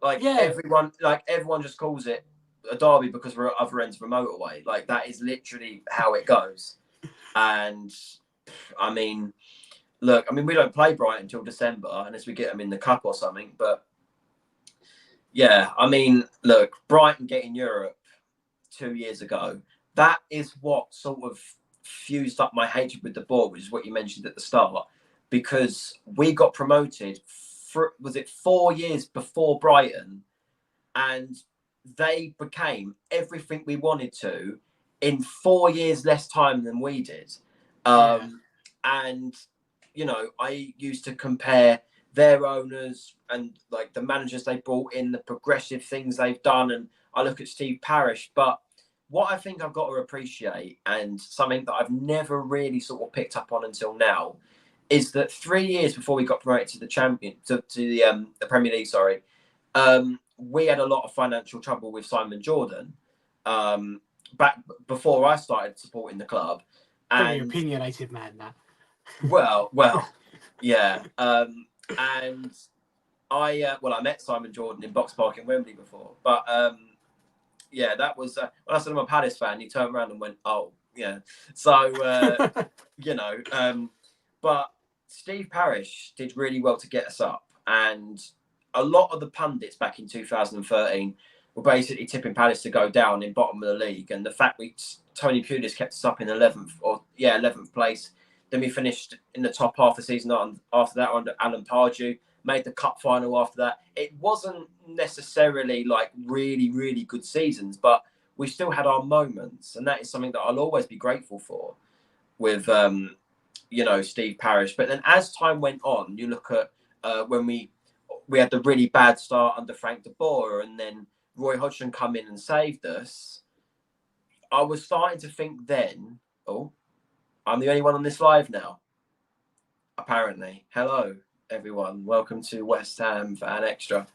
Like, everyone just calls it a derby because we're at other ends of a motorway. Like, that is literally how it goes. And I mean, look, we don't play Brighton until December unless we get them in the cup or something. But yeah, look, Brighton getting Europe 2 years ago, that is what sort of fused up my hatred with the board, which is what you mentioned at the start, because we got promoted was it 4 years before Brighton, and they became everything we wanted to in 4 years less time than we did. And I used to compare their owners and like the managers they brought in, the progressive things they've done, and I look at Steve Parish. But what I think I've got to appreciate, and something that I've never really sort of picked up on until now, is that 3 years before we got promoted to the Premier League, we had a lot of financial trouble with Simon Jordan back before I started supporting the club. Very opinionated man, that. Well, yeah. And I met Simon Jordan in Box Park in Wembley before, but yeah, that was when I said I'm a Palace fan. He turned around and went, "Oh, yeah." So you know, but Steve Parish did really well to get us up, and a lot of the pundits back in 2013 were basically tipping Palace to go down in bottom of the league, and the fact Tony Pulis kept us up in 11th place. Then we finished in the top half of the season after that under Alan Pardew. Made the cup final after that. It wasn't necessarily like really, really good seasons, but we still had our moments, and that is something that I'll always be grateful for with you know, Steve Parish. But then as time went on, you look at when we had the really bad start under Frank de Boer, and then Roy Hodgson come in and saved us. I was starting to think then, oh, I'm the only one on this live now. Apparently. Hello, everyone. Welcome to West Ham Fan Extra.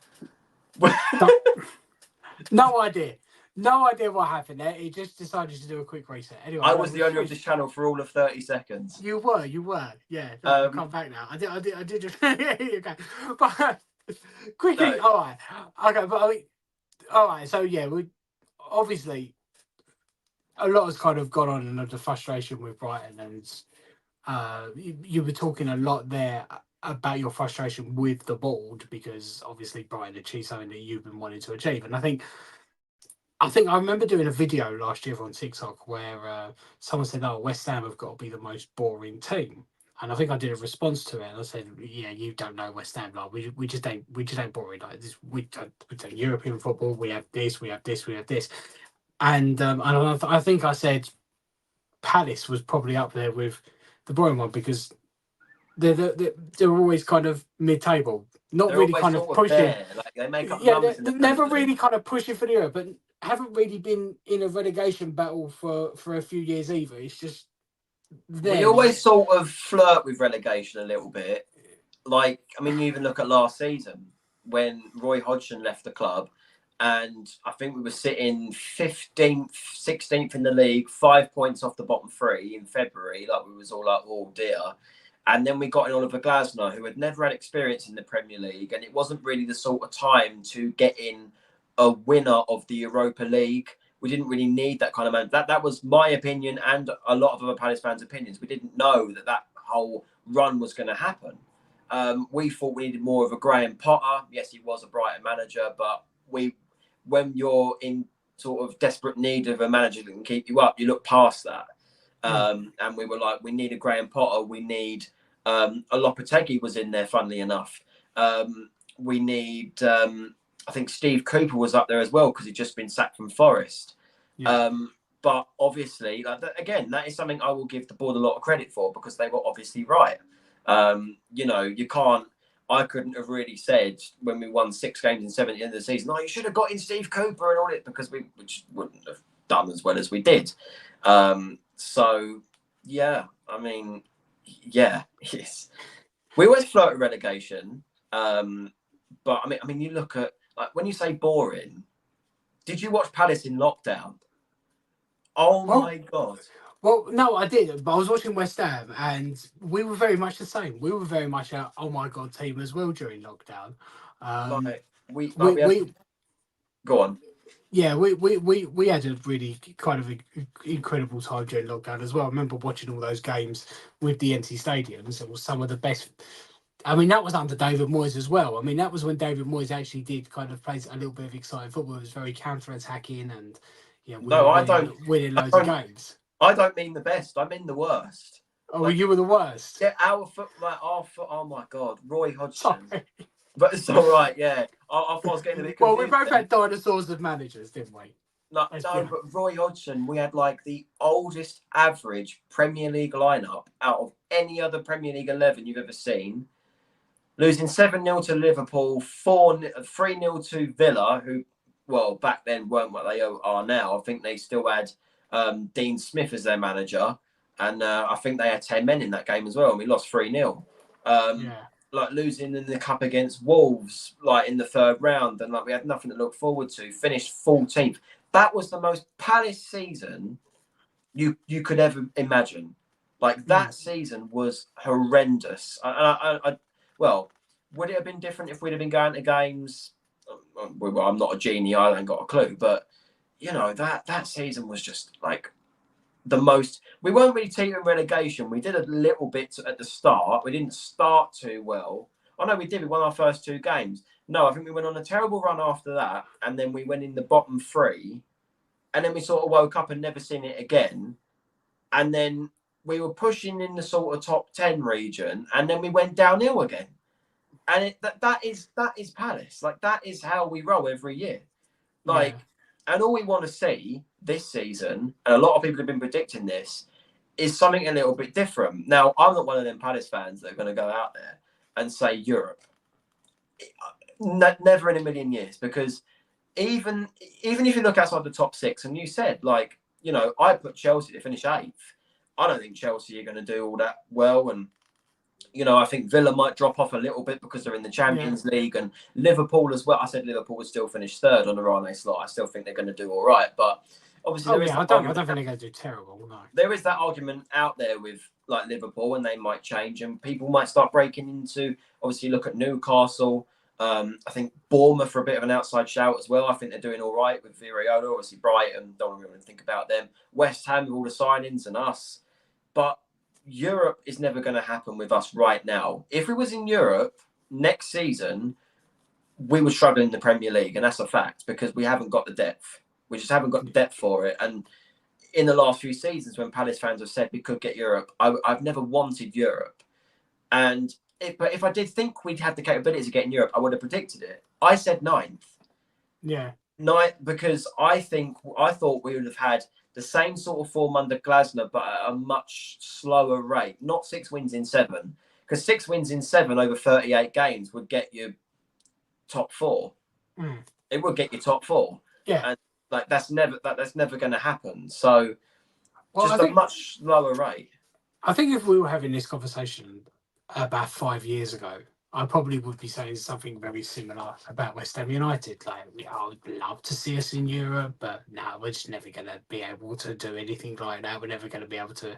No idea. No idea what happened there. He just decided to do a quick reset. Anyway, I was the owner of this channel for all of 30 seconds. You were. Yeah. Come back now. I did just. Yeah, okay. But quickly, No. all right. Okay, but I mean, all right. So yeah, we obviously a lot has kind of gone on, and the frustration with Brighton, and you were talking a lot there about your frustration with the board, because obviously Brighton achieved something that you've been wanting to achieve, and I think I remember doing a video last year on TikTok where someone said, "Oh, West Ham have got to be the most boring team," and I think I did a response to it, and I said, "Yeah, you don't know West Ham. Like we just ain't boring. Like this, we don't European football. We have this, we have this, we have this." And I think I said Palace was probably up there with the boring one, because they're always kind of mid-table, not They're really always kind of sort of pushing. there. Like they make up Yeah, numbers. they're never really kind of pushing for the Euro, but haven't really been in a relegation battle for a few years either. It's just We always sort of flirt with relegation a little bit. Like, I mean, you even look at last season when Roy Hodgson left the club, and I think we were sitting 15th, 16th in the league, 5 points off the bottom three in February. Like, we was all like, oh dear. And then we got in Oliver Glasner, who had never had experience in the Premier League, and it wasn't really the sort of time to get in a winner of the Europa League. We didn't really need that kind of man. That was my opinion, and a lot of other Palace fans' opinions. We didn't know that whole run was going to happen. We thought we needed more of a Graham Potter. Yes, he was a Brighton manager, but when you're in sort of desperate need of a manager that can keep you up, you look past that. And we were like, we need a Graham Potter. We need a Lopetegui was in there, funnily enough. We need, I think Steve Cooper was up there as well, because he'd just been sacked from Forest. Yeah. But obviously, again, that is something I will give the board a lot of credit for, because they were obviously right. You know, I couldn't have really said when we won 6 games in 7 at the end of the season, "No, you should have got in Steve Cooper and all it," because we just wouldn't have done as well as we did. So yeah, I mean, yeah, yes, we always flirt with relegation. But I mean, you look at, like, when you say boring, did you watch Palace in lockdown? Oh my God. Well, no, I did, but I was watching West Ham, and we were very much the same. We were very much a oh my God team as well during lockdown. We go on. Yeah, we had a really kind of incredible time during lockdown as well. I remember watching all those games with the empty stadiums. It was some of the best. I mean, that was under David Moyes as well. I mean, that was when David Moyes actually did kind of play a little bit of exciting football. It was very counter-attacking, and winning loads of games. I don't mean the best. I mean the worst. Oh, like, you were the worst. Yeah, our foot. Oh my God, Roy Hodgson. Sorry. But it's all right. Yeah, I thought I was getting a bit confused. Well, we both had dinosaurs of managers, didn't we? No, but Roy Hodgson, we had like the oldest average Premier League lineup out of any other Premier League 11 you've ever seen. Losing 7-0 to Liverpool, 3-0 to Villa, who, well, back then weren't what they are now. I think they still had Dean Smith as their manager, and I think they had 10 men in that game as well, and we lost 3-0. Like losing in the cup against Wolves, like in the 3rd round, and like we had nothing to look forward to. Finished 14th. That was the most Palace season you could ever imagine. Like that season was horrendous. Well, would it have been different if we'd have been going to games? Well, I'm not a genie. I ain't got a clue. But you know, that season was just like the most. We weren't really teetering relegation. We did a little bit at the start. We didn't start too well. Oh no, we did. We won our first 2 games. No, I think we went on a terrible run after that, and then we went in the bottom 3, and then we sort of woke up and never seen it again. And then we were pushing in the sort of top 10 region, and then we went downhill again. And that is Palace. Like, that is how we roll every year. Like, and all we want to see this season, and a lot of people have been predicting this, is something a little bit different. Now, I'm not one of them Palace fans that are going to go out there and say Europe. Never in a million years, because even if you look outside the top 6, and you said, like, you know, I put Chelsea to finish 8th. I don't think Chelsea are going to do all that well, and you know, I think Villa might drop off a little bit because they're in the Champions League, and Liverpool as well. I said Liverpool would still finish 3rd on the Rane slot. I still think they're going to do all right, but obviously I don't think they're going to do terrible. No. There is that argument out there with like Liverpool, and they might change, and people might start breaking into. Obviously, look at Newcastle. I think Bournemouth are a bit of an outside shout as well. I think they're doing all right with Viriolo. Obviously, Brighton, don't really think about them. West Ham with all the signings and us. But Europe is never going to happen with us right now. If we was in Europe next season, we would struggle in the Premier League, and that's a fact, because we haven't got the depth. We just haven't got the depth for it. And in the last few seasons, when Palace fans have said we could get Europe, I've never wanted Europe. And if I did think we'd have the capability to get in Europe, I would have predicted it. I said 9th. Yeah. 9th, because I thought we would have had the same sort of form under Glasner, but at a much slower rate. Not 6 wins in 7, because 6 wins in 7 over 38 games would get you top 4. It would get you top 4. Yeah, and like that's never going to happen. So, just a much lower rate. I think if we were having this conversation about 5 years ago, I probably would be saying something very similar about West Ham United. Like, I would love to see us in Europe, but no, we're just never going to be able to do anything like that. We're never going to be able to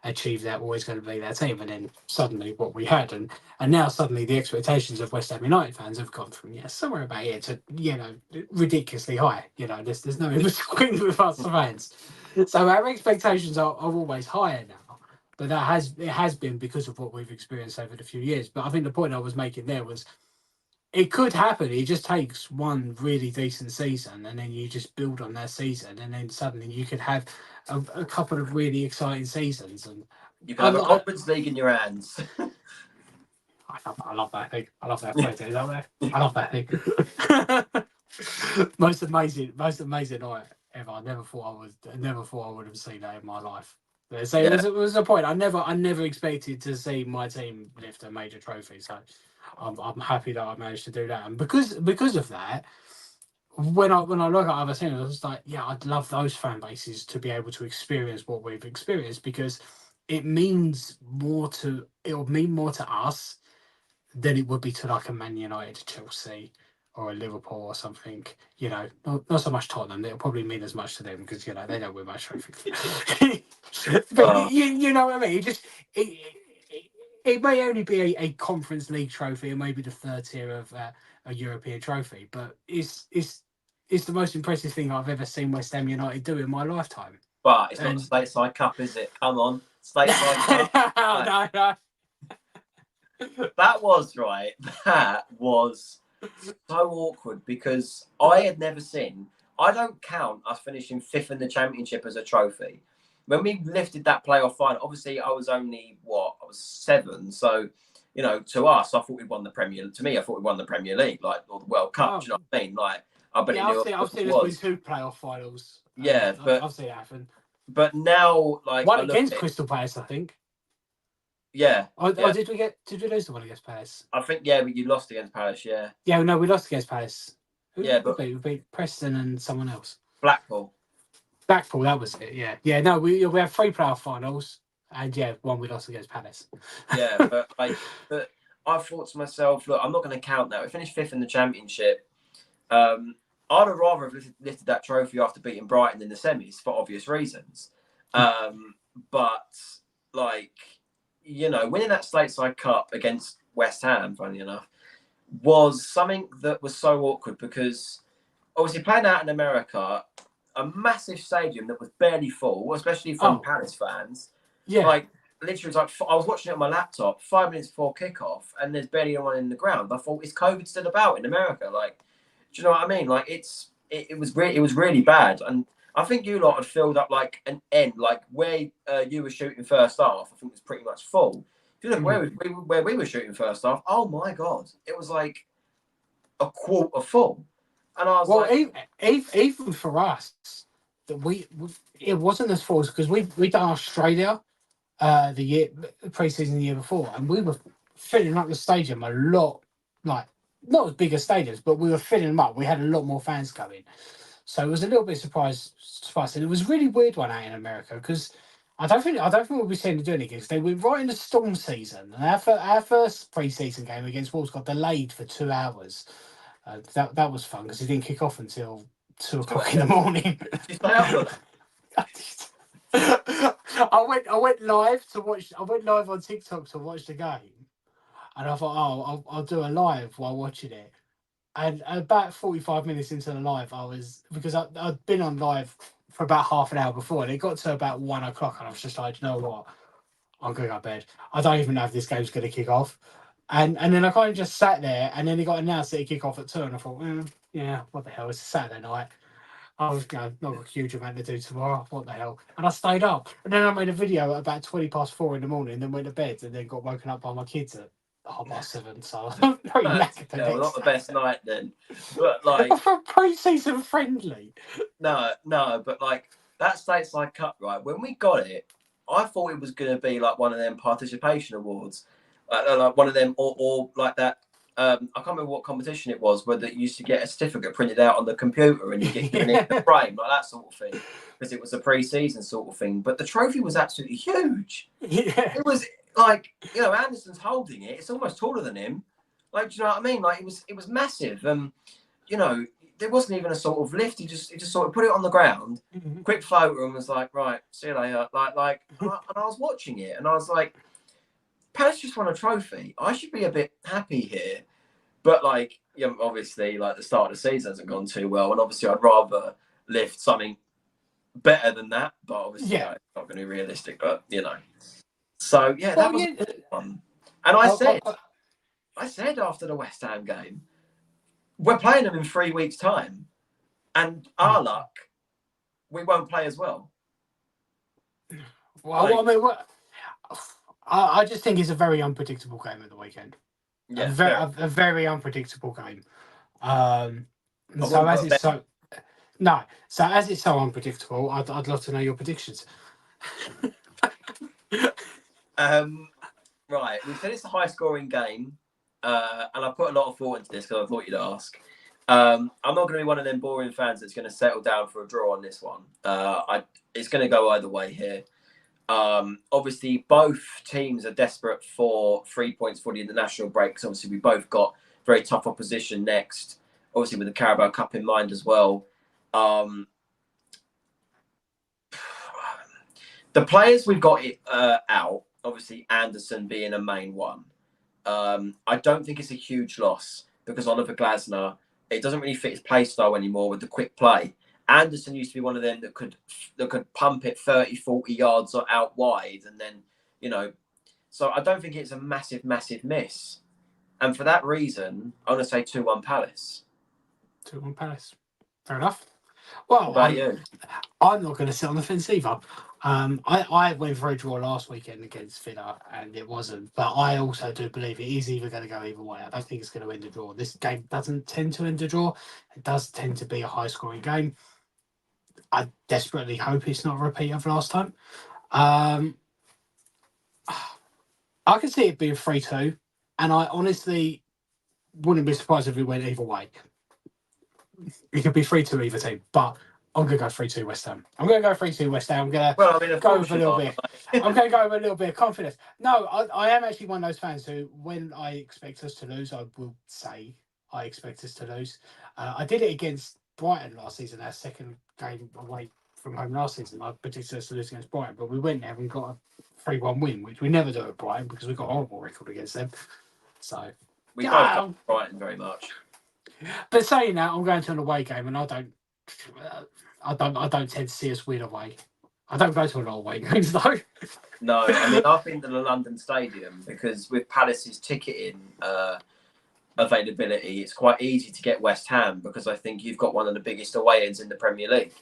achieve that. We're always going to be that team. And then suddenly what we had, and now suddenly the expectations of West Ham United fans have gone from somewhere about here to, you know, ridiculously high. You know, there's no in between with us fans. So our expectations are always higher now. But it has been because of what we've experienced over the few years. But I think the point I was making there was, it could happen. It just takes one really decent season, and then you just build on that season, and then suddenly you could have a couple of really exciting seasons. And you can have a Conference League in your hands. I love that thing. I love that phrase. I love that thing. most amazing night ever. I never thought I would have seen that in my life. So it was a point. I never expected to see my team lift a major trophy. So I'm happy that I managed to do that. And because of that, when I look at other teams, I was like, I'd love those fan bases to be able to experience what we've experienced, because it'll mean more to us than it would be to like a Man United, Chelsea, or a Liverpool or something. You know, not so much Tottenham. It'll probably mean as much to them because, you know, they don't win much trophy. But you know what I mean? It may only be a Conference League trophy, or maybe the 3rd tier of a European trophy, but it's the most impressive thing I've ever seen West Ham United do in my lifetime. But it's not the Stateside Cup, is it? Come on, Stateside Cup. No. That was right. That was so awkward, because I had never seen. I don't count us finishing 5th in the Championship as a trophy. When we lifted that playoff final, obviously I was only I was 7, so you know, to us, I thought we won the Premier. To me, I thought we won the Premier League, like, or the World Cup. Do you know what I mean? Like, I've seen us win 2 playoff finals. Yeah, but I've seen it happen. But now, like, one against Crystal Palace, I think. Yeah. Did we lose the one against Palace? I think you lost against Palace. Yeah. Yeah, no, we lost against Palace. But we beat Preston and someone else. Blackpool, that was it. Yeah. No, we have 3 playoff finals, and one we lost against Palace. Yeah, but I thought to myself, look, I'm not going to count that. We finished 5th in the Championship. I'd have rather have lifted that trophy after beating Brighton in the semis for obvious reasons. But like, you know, winning that Stateside Cup against West Ham, funny enough, was something that was so awkward, because obviously playing out in America, a massive stadium that was barely full, especially from Palace fans. Yeah. Like, literally, like I was watching it on my laptop 5 minutes before kickoff, and there's barely anyone in the ground. I thought, is COVID still about in America? Like, do you know what I mean? Like, it was really bad, and I think you lot had filled up like an end, like where you were shooting first half. I think it was pretty much full. If you look where we were shooting first half, oh my god, it was like a quarter full, and I was even for us, that it wasn't as full because we done Australia the pre-season the year before, and we were filling up the stadium a lot, like not as big as stadiums, but we were filling them up. We had a lot more fans coming, so it was a little bit surprised, and it was a really weird one out in America because I don't think we'll be seeing them doing it because they were right in the storm season, and our first pre-season game against Wolves got delayed for 2 hours. That was fun because it didn't kick off until 2 o'clock in the morning. I went live to watch. I went live on TikTok to watch the game, and I thought, oh, I'll do a live while watching it. And about 45 minutes into the live, because I'd been on live for about half an hour before, and it got to about 1 o'clock, and I was just like, you know what, I'm going to go to bed. I don't even know if this game's going to kick off. And then I kind of just sat there, and then it got announced that it kick off at 2, and I thought, yeah, what the hell? It's a Saturday night. I was not a huge amount to do tomorrow. What the hell? And I stayed up. And then I made a video at about 4:20 in the morning, and then went to bed, and then got woken up by my kids at 7:30. So I was very knackered. Not the best night then. But like for pre-season friendly. No, but like that stateside cup, right? When we got it, I thought it was going to be like one of them participation awards, like one of them, or like that. I can't remember what competition it was, where you used to get a certificate printed out on the computer and you get given it in the frame, like that sort of thing, because it was a pre-season sort of thing. But the trophy was absolutely huge. Yeah. It was like, Anderson's holding it. It's almost taller than him. Like, do you know what I mean? Like, it was massive. There wasn't even a sort of lift. He just sort of put it on the ground, quick photo, and was like, right, see you later. And I was watching it, and I was like, Palace just won a trophy. I should be a bit happy here. But obviously, like the start of the season hasn't gone too well, and obviously I'd rather lift something better than that. But obviously, it's not going to be realistic. But so that was fun. And I said after the West Ham game, we're playing them in 3 weeks' time, and our luck, we won't play as well. Well, I just think it's a very unpredictable game at the weekend. Yeah, a very unpredictable game. So as it's so unpredictable, I'd love to know your predictions. Right, we said it's a high-scoring game, and I put a lot of thought into this because I thought you'd ask. I'm not going to be one of them boring fans that's going to settle down for a draw on this one. It's going to go either way here. Obviously, both teams are desperate for 3 points for the international break, because obviously we both got very tough opposition next, obviously with the Carabao Cup in mind as well. The players we've got out, obviously Anderson being a main one, I don't think it's a huge loss, because Oliver Glasner, it doesn't really fit his play style anymore with the quick play. Anderson used to be one of them that could pump it 30, 40 yards out wide, and then, so I don't think it's a massive miss. And for that reason, I'm going to say 2-1 Palace. 2-1 Palace. Fair enough. Well, what about you? I'm not going to sit on the fence either. I went for a draw last weekend against Villa, and it wasn't. But I also do believe it is either going to go either way. I don't think it's going to end a draw. This game doesn't tend to end a draw. It does tend to be a high-scoring game. I desperately hope it's not a repeat of last time. I can see it being 3-2, and I honestly wouldn't be surprised if it went either way. It could be 3-2 either team, but I'm going to go 3-2 West Ham. I'm going to go 3-2 West Ham. I'm going to go with a little bit. I'm going to go with a little bit of confidence. No, I am actually one of those fans who, when I expect us to lose, I will say I expect us to lose. I did it against Brighton last season, our second game away from home last season. I predicted us to lose against Brighton, but we went there and got a 3-1 win, which we never do at Brighton because we've got a horrible record against them. So we both love Brighton very much. But saying that, I'm going to an away game, and I don't. I don't tend to see us win away. I don't go to a lot of away games though. No, I mean I've been to the London Stadium because with Palace's ticketing availability, it's quite easy to get West Ham because I think you've got one of the biggest away ends in the Premier League.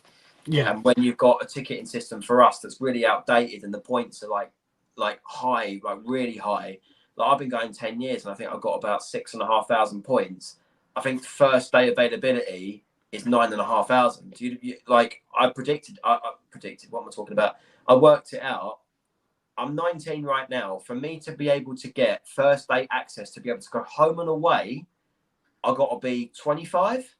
Yeah. And when you've got a ticketing system for us that's really outdated and the points are like high, like really high. Like I've been going 10 years and I think I've got about 6,500 points. I think first day availability is 9,500. Like I predicted, what am I talking about? I worked it out. I'm 19 right now. For me to be able to get first day access to be able to go home and away, I've got to be 25.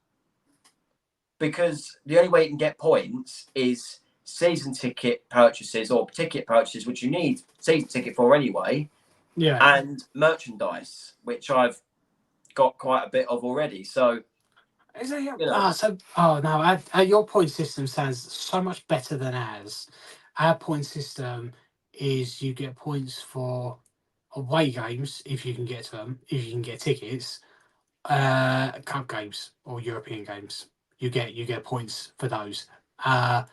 Because the only way you can get points is season ticket purchases or ticket purchases, which you need season ticket for anyway. Yeah. And merchandise, which I've got quite a bit of already. So, Is it, you know. No, your point system sounds so much better than ours. Our point system is you get points for away games if you can get to them, if you can get tickets. Cup games or European games, you get points for those. But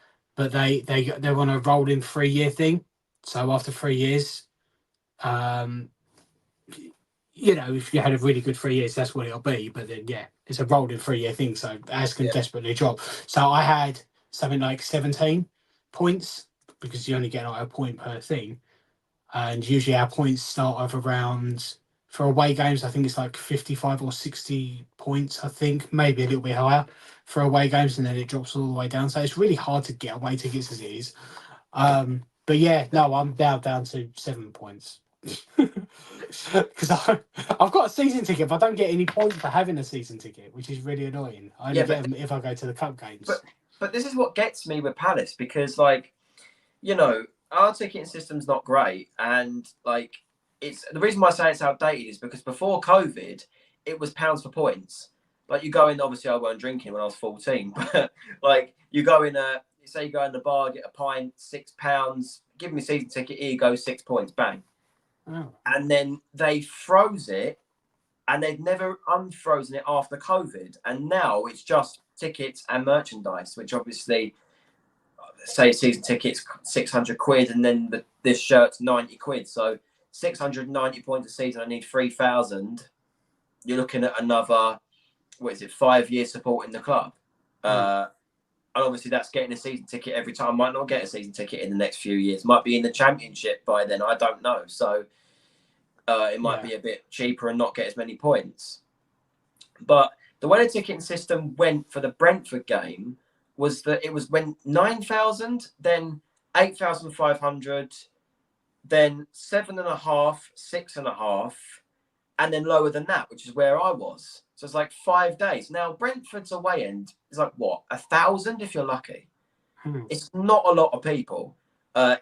they're on a rolling 3-year thing. So after 3 years, if you had a really good 3 years, that's what it'll be. But then it's a rolling 3-year thing. So as can desperately drop. So I had something like 17 points because you only get like a point per thing, and usually our points start off around. For away games, I think it's like 55 or 60 points, I think, maybe a little bit higher for away games, and then it drops all the way down. So it's really hard to get away tickets as it is. But I'm down to 7 points. Because I've got a season ticket, but I don't get any points for having a season ticket, which is really annoying. I only get them if I go to the cup games. But this is what gets me with Palace because, like, our ticketing system's not great, and like. It's the reason why I say it's outdated is because before COVID, it was pounds for points. Like you go in, obviously I weren't drinking when I was 14, but like you go in say you go in the bar, get a pint, £6, give me a season ticket, here you go, 6 points, bang. Oh. And then they froze it and they've never unfrozen it after COVID. And now it's just tickets and merchandise, which obviously say season tickets, 600 quid, and then this shirt's 90 quid. So 690 points a season, I need 3,000. You're looking at another, 5 years supporting the club. And obviously that's getting a season ticket every time. I might not get a season ticket in the next few years. Might be in the championship by then. I don't know. So it might be a bit cheaper and not get as many points. But the way the ticketing system went for the Brentford game was that it went 9,000, then 8,500, then 7.5, 6.5, and then lower than that, which is where I was. So it's like 5 days. Now Brentford's away end is like what, 1,000 if you're lucky. It's not a lot of people. I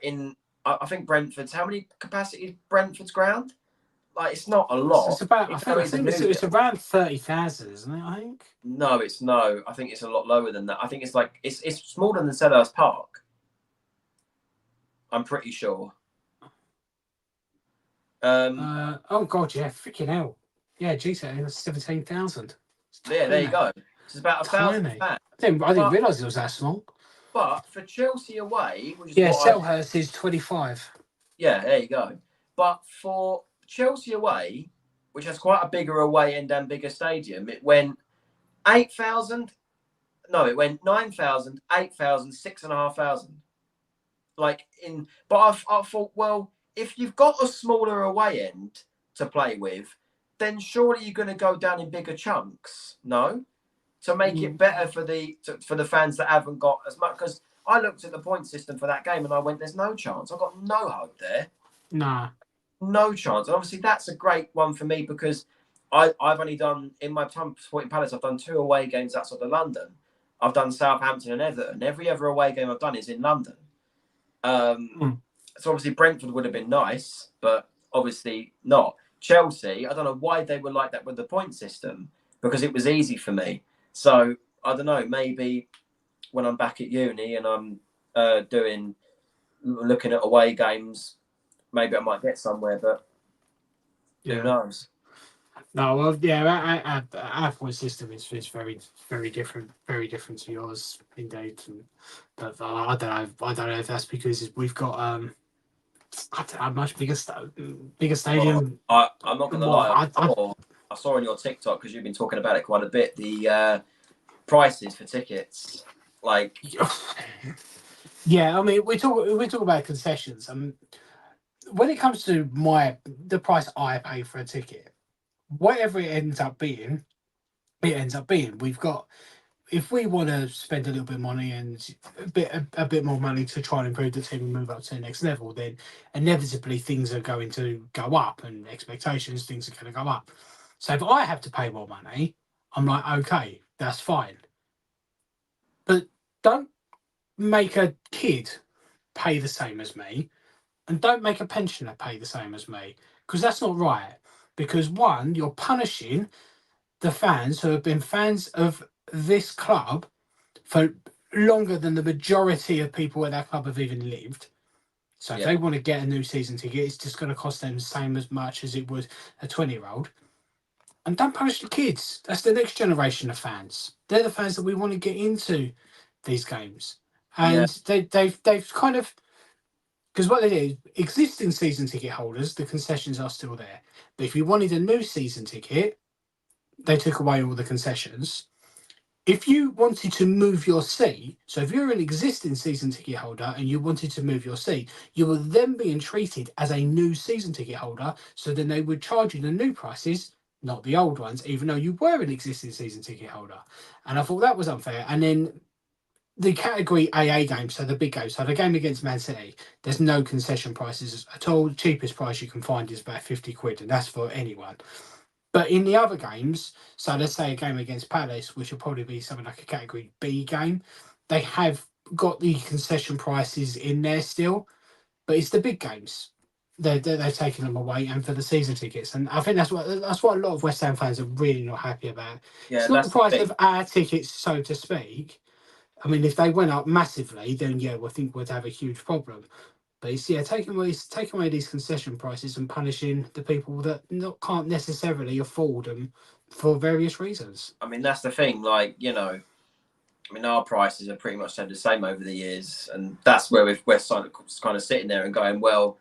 think Brentford's, how many capacity is Brentford's ground? Like it's not a lot. It's about. I think it's around 30,000, isn't it? I think. No, I think it's a lot lower than that. I think it's like it's smaller than Selhurst Park. I'm pretty sure. Oh god, yeah, freaking hell, yeah, geez, it's 17,000. Yeah, there you go. It's about 1,000 fans. I didn't realise it was that small. But for Chelsea away, which is Selhurst is 25. Yeah, there you go. But for Chelsea away, which has quite a bigger away end and bigger stadium, it went 8,000. No, it went 9,000, 8,000, 6,500. But I thought, well, if you've got a smaller away end to play with, then surely you're going to go down in bigger chunks, no? To make it better for the fans that haven't got as much. Because I looked at the point system for that game and I went, there's no chance. I've got no hope there. Nah. No chance. And obviously that's a great one for me because I've only done, in my time supporting Palace, I've done 2 away games outside of London. I've done Southampton and Everton. Every other away game I've done is in London. So obviously Brentford would have been nice, but obviously not. Chelsea, I don't know why they were like that with the point system because it was easy for me. So I don't know, maybe when I'm back at uni and I'm looking at away games, maybe I might get somewhere, but who knows? No, well, yeah, our point system is very, very different to yours, indeed. And, but I don't know. I don't know if that's because we've got I don't know, much bigger Well, stadium. I'm not gonna Well, lie. I saw on your TikTok, because you've been talking about it quite a bit, the prices for tickets. Like, yeah, I mean, we talk about concessions. When it comes to the price I pay for a ticket, whatever it ends up being, it ends up being. We've got if we want to spend a little bit of money and a bit more money to try and improve the team and move up to the next level, then inevitably things are going to go up and expectations, things are going to go up. So if I have to pay more money, I'm like, okay, that's fine. But don't make a kid pay the same as me, and don't make a pensioner pay the same as me, because that's not right. Because one, you're punishing the fans who have been fans of this club for longer than the majority of people at that club have even lived. So if yeah, they want to get a new season ticket, it's just going to cost them the same as much as it would a 20-year-old. And don't punish the kids. That's the next generation of fans. They're the fans that we want to get into these games. yeah, And they've kind of, because what they do, existing season ticket holders, the concessions are still there. But if you wanted a new season ticket, they took away all the concessions. If you wanted to move your seat, so if you're an existing season ticket holder and you wanted to move your seat, you were then being treated as a new season ticket holder. So then they would charge you the new prices, not the old ones, even though you were an existing season ticket holder. And I thought that was unfair. And then the category AA games, so the big games, so the game against Man City, there's no concession prices at all. The cheapest price you can find is about 50 quid, and that's for anyone. But in the other games, so let's say a game against Palace, which will probably be something like a category B game, they have got the concession prices in there still, but it's the big games. They're taking them away, and for the season tickets, and I think that's what a lot of West Ham fans are really not happy about. yeah. It's not the That's the price thing. of our tickets, so to speak. I mean, if they went up massively, then yeah, I think we'd have a huge problem. But it's taking away these concession prices and punishing the people that can't necessarily afford them for various reasons. I mean, that's the thing. Like, I mean, our prices have pretty much stayed the same over the years, and that's where we're kind of sitting there and going, well,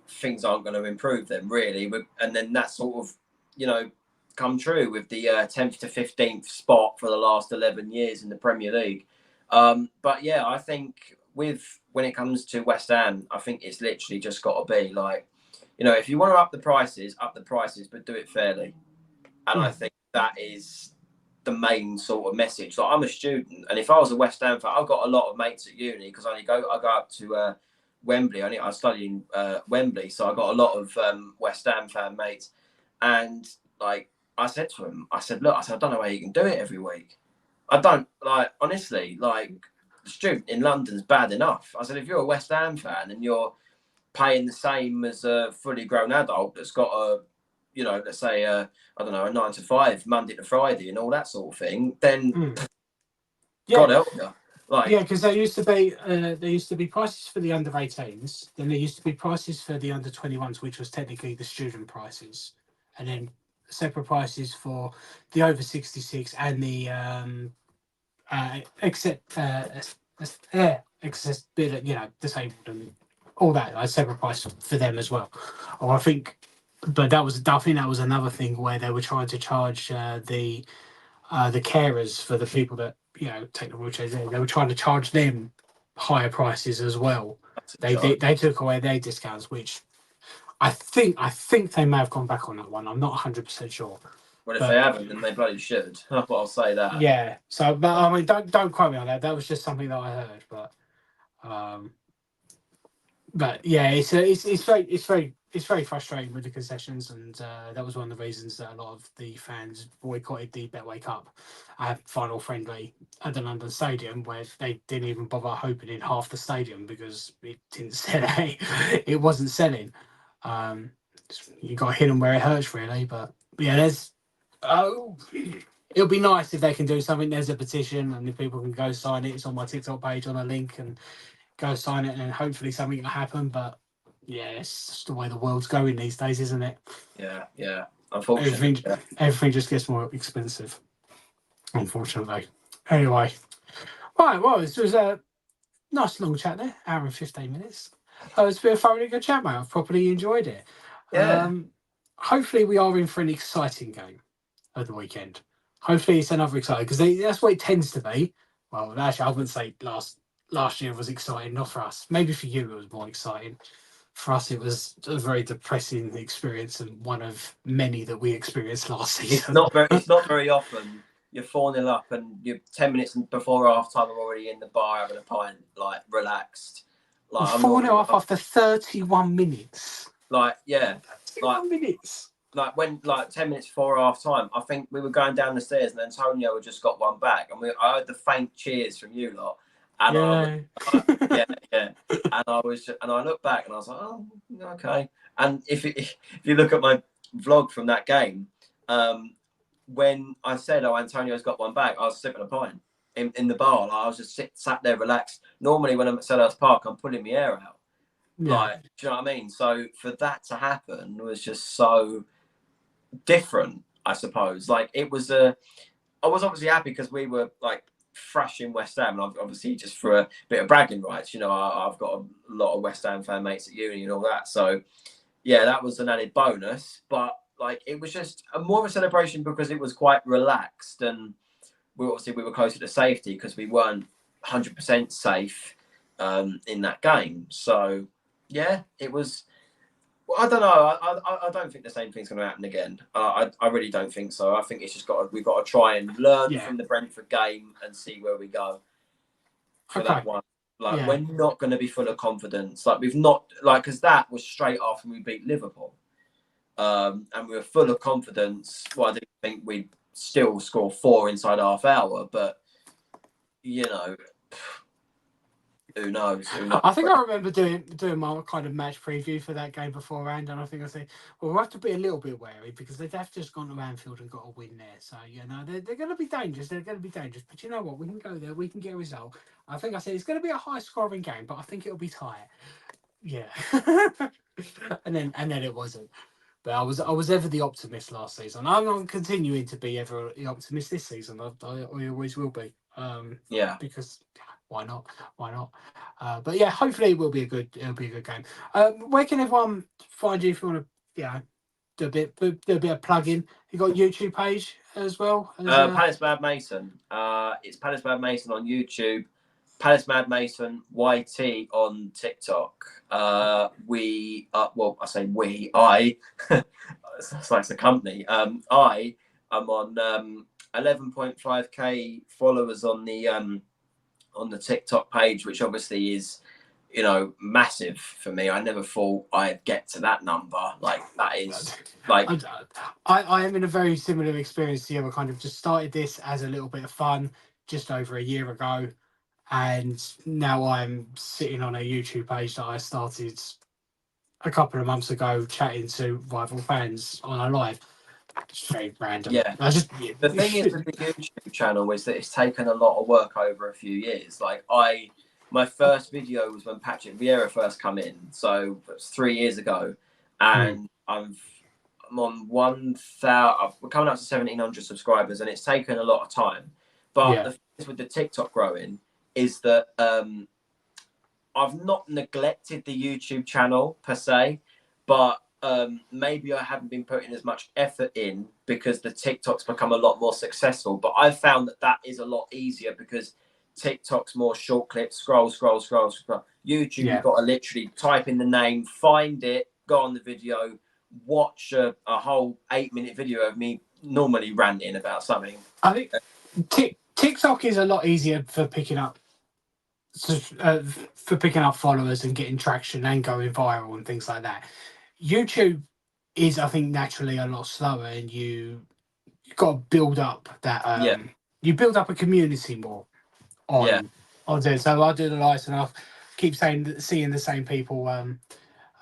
things aren't going to improve then, really. And then that sort of, come true with the 10th to 15th spot for the last 11 years in the Premier League. But yeah, I think when it comes to West Ham, I think it's literally just got to be like, if you want to up the prices, but do it fairly. And I think that is the main sort of message. Like, I'm a student, and if I was a West Ham fan, I've got a lot of mates at uni because I go up to Wembley. I study in Wembley, so I got a lot of West Ham fan mates. And like I said to him, look, I don't know how you can do it every week. I don't, like, honestly, like, the student in London's bad enough. I said, if you're a West Ham fan and you're paying the same as a fully grown adult that's got let's say, I don't know, a 9 to 5, Monday to Friday, and all that sort of thing, then God Yeah, help you. yeah, Like, because there used to be prices for the under 18s, then there used to be prices for the under 21s, which was technically the student prices, and then separate prices for the over 66 and the except accessibility, disabled and all that, like separate price for them as well. Or I think, but I think that was another thing where they were trying to charge the carers for the people that take the wheelchairs in. They were trying to charge them higher prices as well. that's a They joke. they took away their discounts, which I think they may have gone back on that one. I'm not 100% sure. Well, if they But haven't, then they bloody should. I'll say that. yeah, so but I mean, don't quote me on that. That was just something that I heard. Um, but yeah, it's very frustrating with the concessions, and that was one of the reasons that a lot of the fans boycotted the Betway Cup final friendly at the London Stadium, where they didn't even bother opening half the stadium because it didn't sell. It wasn't selling. Um, you got to hit them where it hurts, really. But yeah, oh, it'll be nice if they can do something. There's a petition, and if people can go sign it, it's on my TikTok page on a link, and go sign it, and hopefully something will happen. But yeah, it's just the way the world's going these days, isn't it? Yeah, yeah. unfortunately. Everything just gets more expensive, unfortunately. Anyway, right. Well, it was a nice long chat there, hour and 15 minutes. It's been a thoroughly good chat, mate. I've properly enjoyed it. Yeah. Hopefully, we are in for an exciting game at the weekend. Hopefully, it's another exciting because that's what it tends to be. Well, actually, I wouldn't say last year was exciting, not for us. Maybe for you, it was more exciting. For us, it was a very depressing experience and one of many that we experienced last season. It's not very often you're 4-0 up and you're 10 minutes before half time. I'm already in the bar having a pint, like relaxed. Like I'm 4-0 up after 31 minutes. Like, yeah, 31 minutes. Like when 10 minutes before half time, I think we were going down the stairs and Antonio had just got one back, and I heard the faint cheers from you lot. And yeah. And I looked back and I was like, oh, okay. And if you look at my vlog from that game, when I said, oh, Antonio's got one back, I was sipping a pint in the bar. Like, I was just sat there relaxed. Normally when I'm at Selhurst Park, I'm pulling my hair out. Yeah. Like, do you know what I mean? So for that to happen was just so different, I suppose. Like, I was obviously happy because we were like thrashing West Ham, and obviously just for a bit of bragging rights, you know, I've got a lot of West Ham fan mates at uni and all that. So yeah, that was an added bonus. But like, it was just more of a celebration because it was quite relaxed, and we were closer to safety because we weren't 100% safe in that game. So yeah, it was. I don't know. I don't think the same thing's going to happen again. I really don't think so. I think it's just we've got to try and learn from the Brentford game and see where we go for that one. Like, we're not going to be full of confidence. Like, we've not, like, because that was straight after we beat Liverpool, and we were full of confidence. Well, I didn't think we'd still score 4 inside half hour, but you know. Who knows? I think I remember doing my kind of match preview for that game beforehand, and I think I said, well, we'll have to be a little bit wary because they've just gone to Anfield and got a win there. So, you know, they're going to be dangerous. They're going to be dangerous. But you know what? We can go there. We can get a result. I think I said it's going to be a high-scoring game, but I think it'll be tight. Yeah. and then it wasn't. But I was ever the optimist last season. I'm continuing to be ever the optimist this season. I always will be. Yeah. Because why not? But yeah, hopefully it'll be a good game. Where can everyone find you if you want to, do a bit of plugging? You got a YouTube page as well? Palace Mad Mason. It's Palace Mad Mason on YouTube. Palace Mad Mason YT on TikTok. I it's like the company. I am on 11.5k followers on the TikTok page, which obviously is, you know, massive for me. I never thought I'd get to that number. Like, that is like I am in a very similar experience to you. I kind of just started this as a little bit of fun just over a year ago, and now I'm sitting on a YouTube page that I started a couple of months ago, chatting to rival fans on a live. It's very random. Yeah. The thing is with the YouTube channel is that it's taken a lot of work over a few years. Like, my first video was when Patrick Vieira first come in, so it was 3 years ago, and I'm on 1,000. We're coming up to 1,700 subscribers, and it's taken a lot of time. But the thing is with the TikTok growing is that I've not neglected the YouTube channel per se, but maybe I haven't been putting as much effort in because the TikTok's become a lot more successful. But I've found that is a lot easier because TikTok's more short clips, scroll. YouTube, you've got to literally type in the name, find it, go on the video, watch a whole 8-minute video of me normally ranting about something. I think TikTok is a lot easier for picking up followers and getting traction and going viral and things like that. YouTube is, I think, naturally a lot slower, and you've got to build up that. You build up a community more on there. So I do the lights, and I keep seeing the same people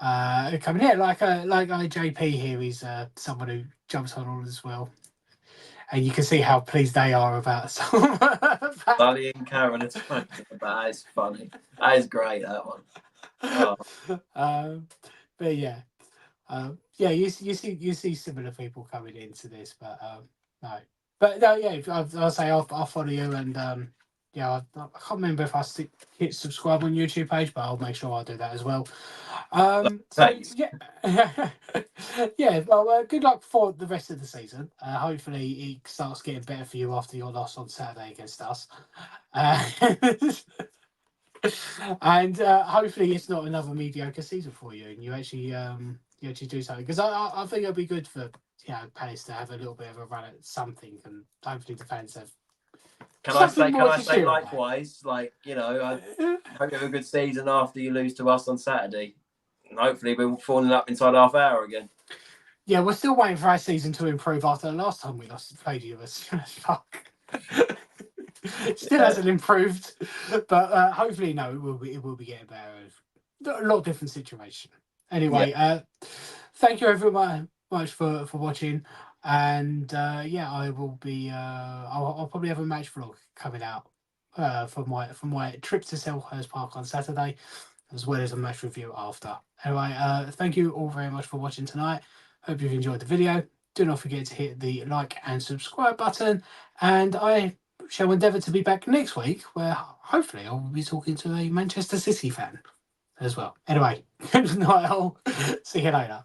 coming here. Like JP here, he's someone who jumps on all as well, and you can see how pleased they are about some. Sally and Karen, it's funny. That is funny. That is great. That one. But yeah. Yeah, you see similar people coming into this, but no, but no, yeah. I'll say I'll follow you, and yeah, I can't remember if hit subscribe on YouTube page, but I'll make sure I do that as well. So Thanks. yeah, yeah. Well, good luck for the rest of the season. Hopefully, it starts getting better for you after your loss on Saturday against us. Uh, and hopefully it's not another mediocre season for you, and you actually do something, because I think it'll be good for Palace to have a little bit of a run at something, and hopefully the fans have something Can more I to say cheer about. likewise? Like, you know, I hope you have a good season after you lose to us on Saturday. And hopefully we're falling up inside half hour again. Yeah, we're still waiting for our season to improve after the last time we played you. Fuck. Still hasn't improved, but hopefully no, it will be getting better. A lot different situation. Anyway, thank you everyone much for watching, and yeah, I will be. I'll probably have a match vlog coming out for my trip to Selhurst Park on Saturday, as well as a match review after. Anyway, thank you all very much for watching tonight. Hope you've enjoyed the video. Do not forget to hit the like and subscribe button, and I shall endeavour to be back next week, where hopefully I will be talking to a Manchester City fan as well. Anyway, good night all. See you later.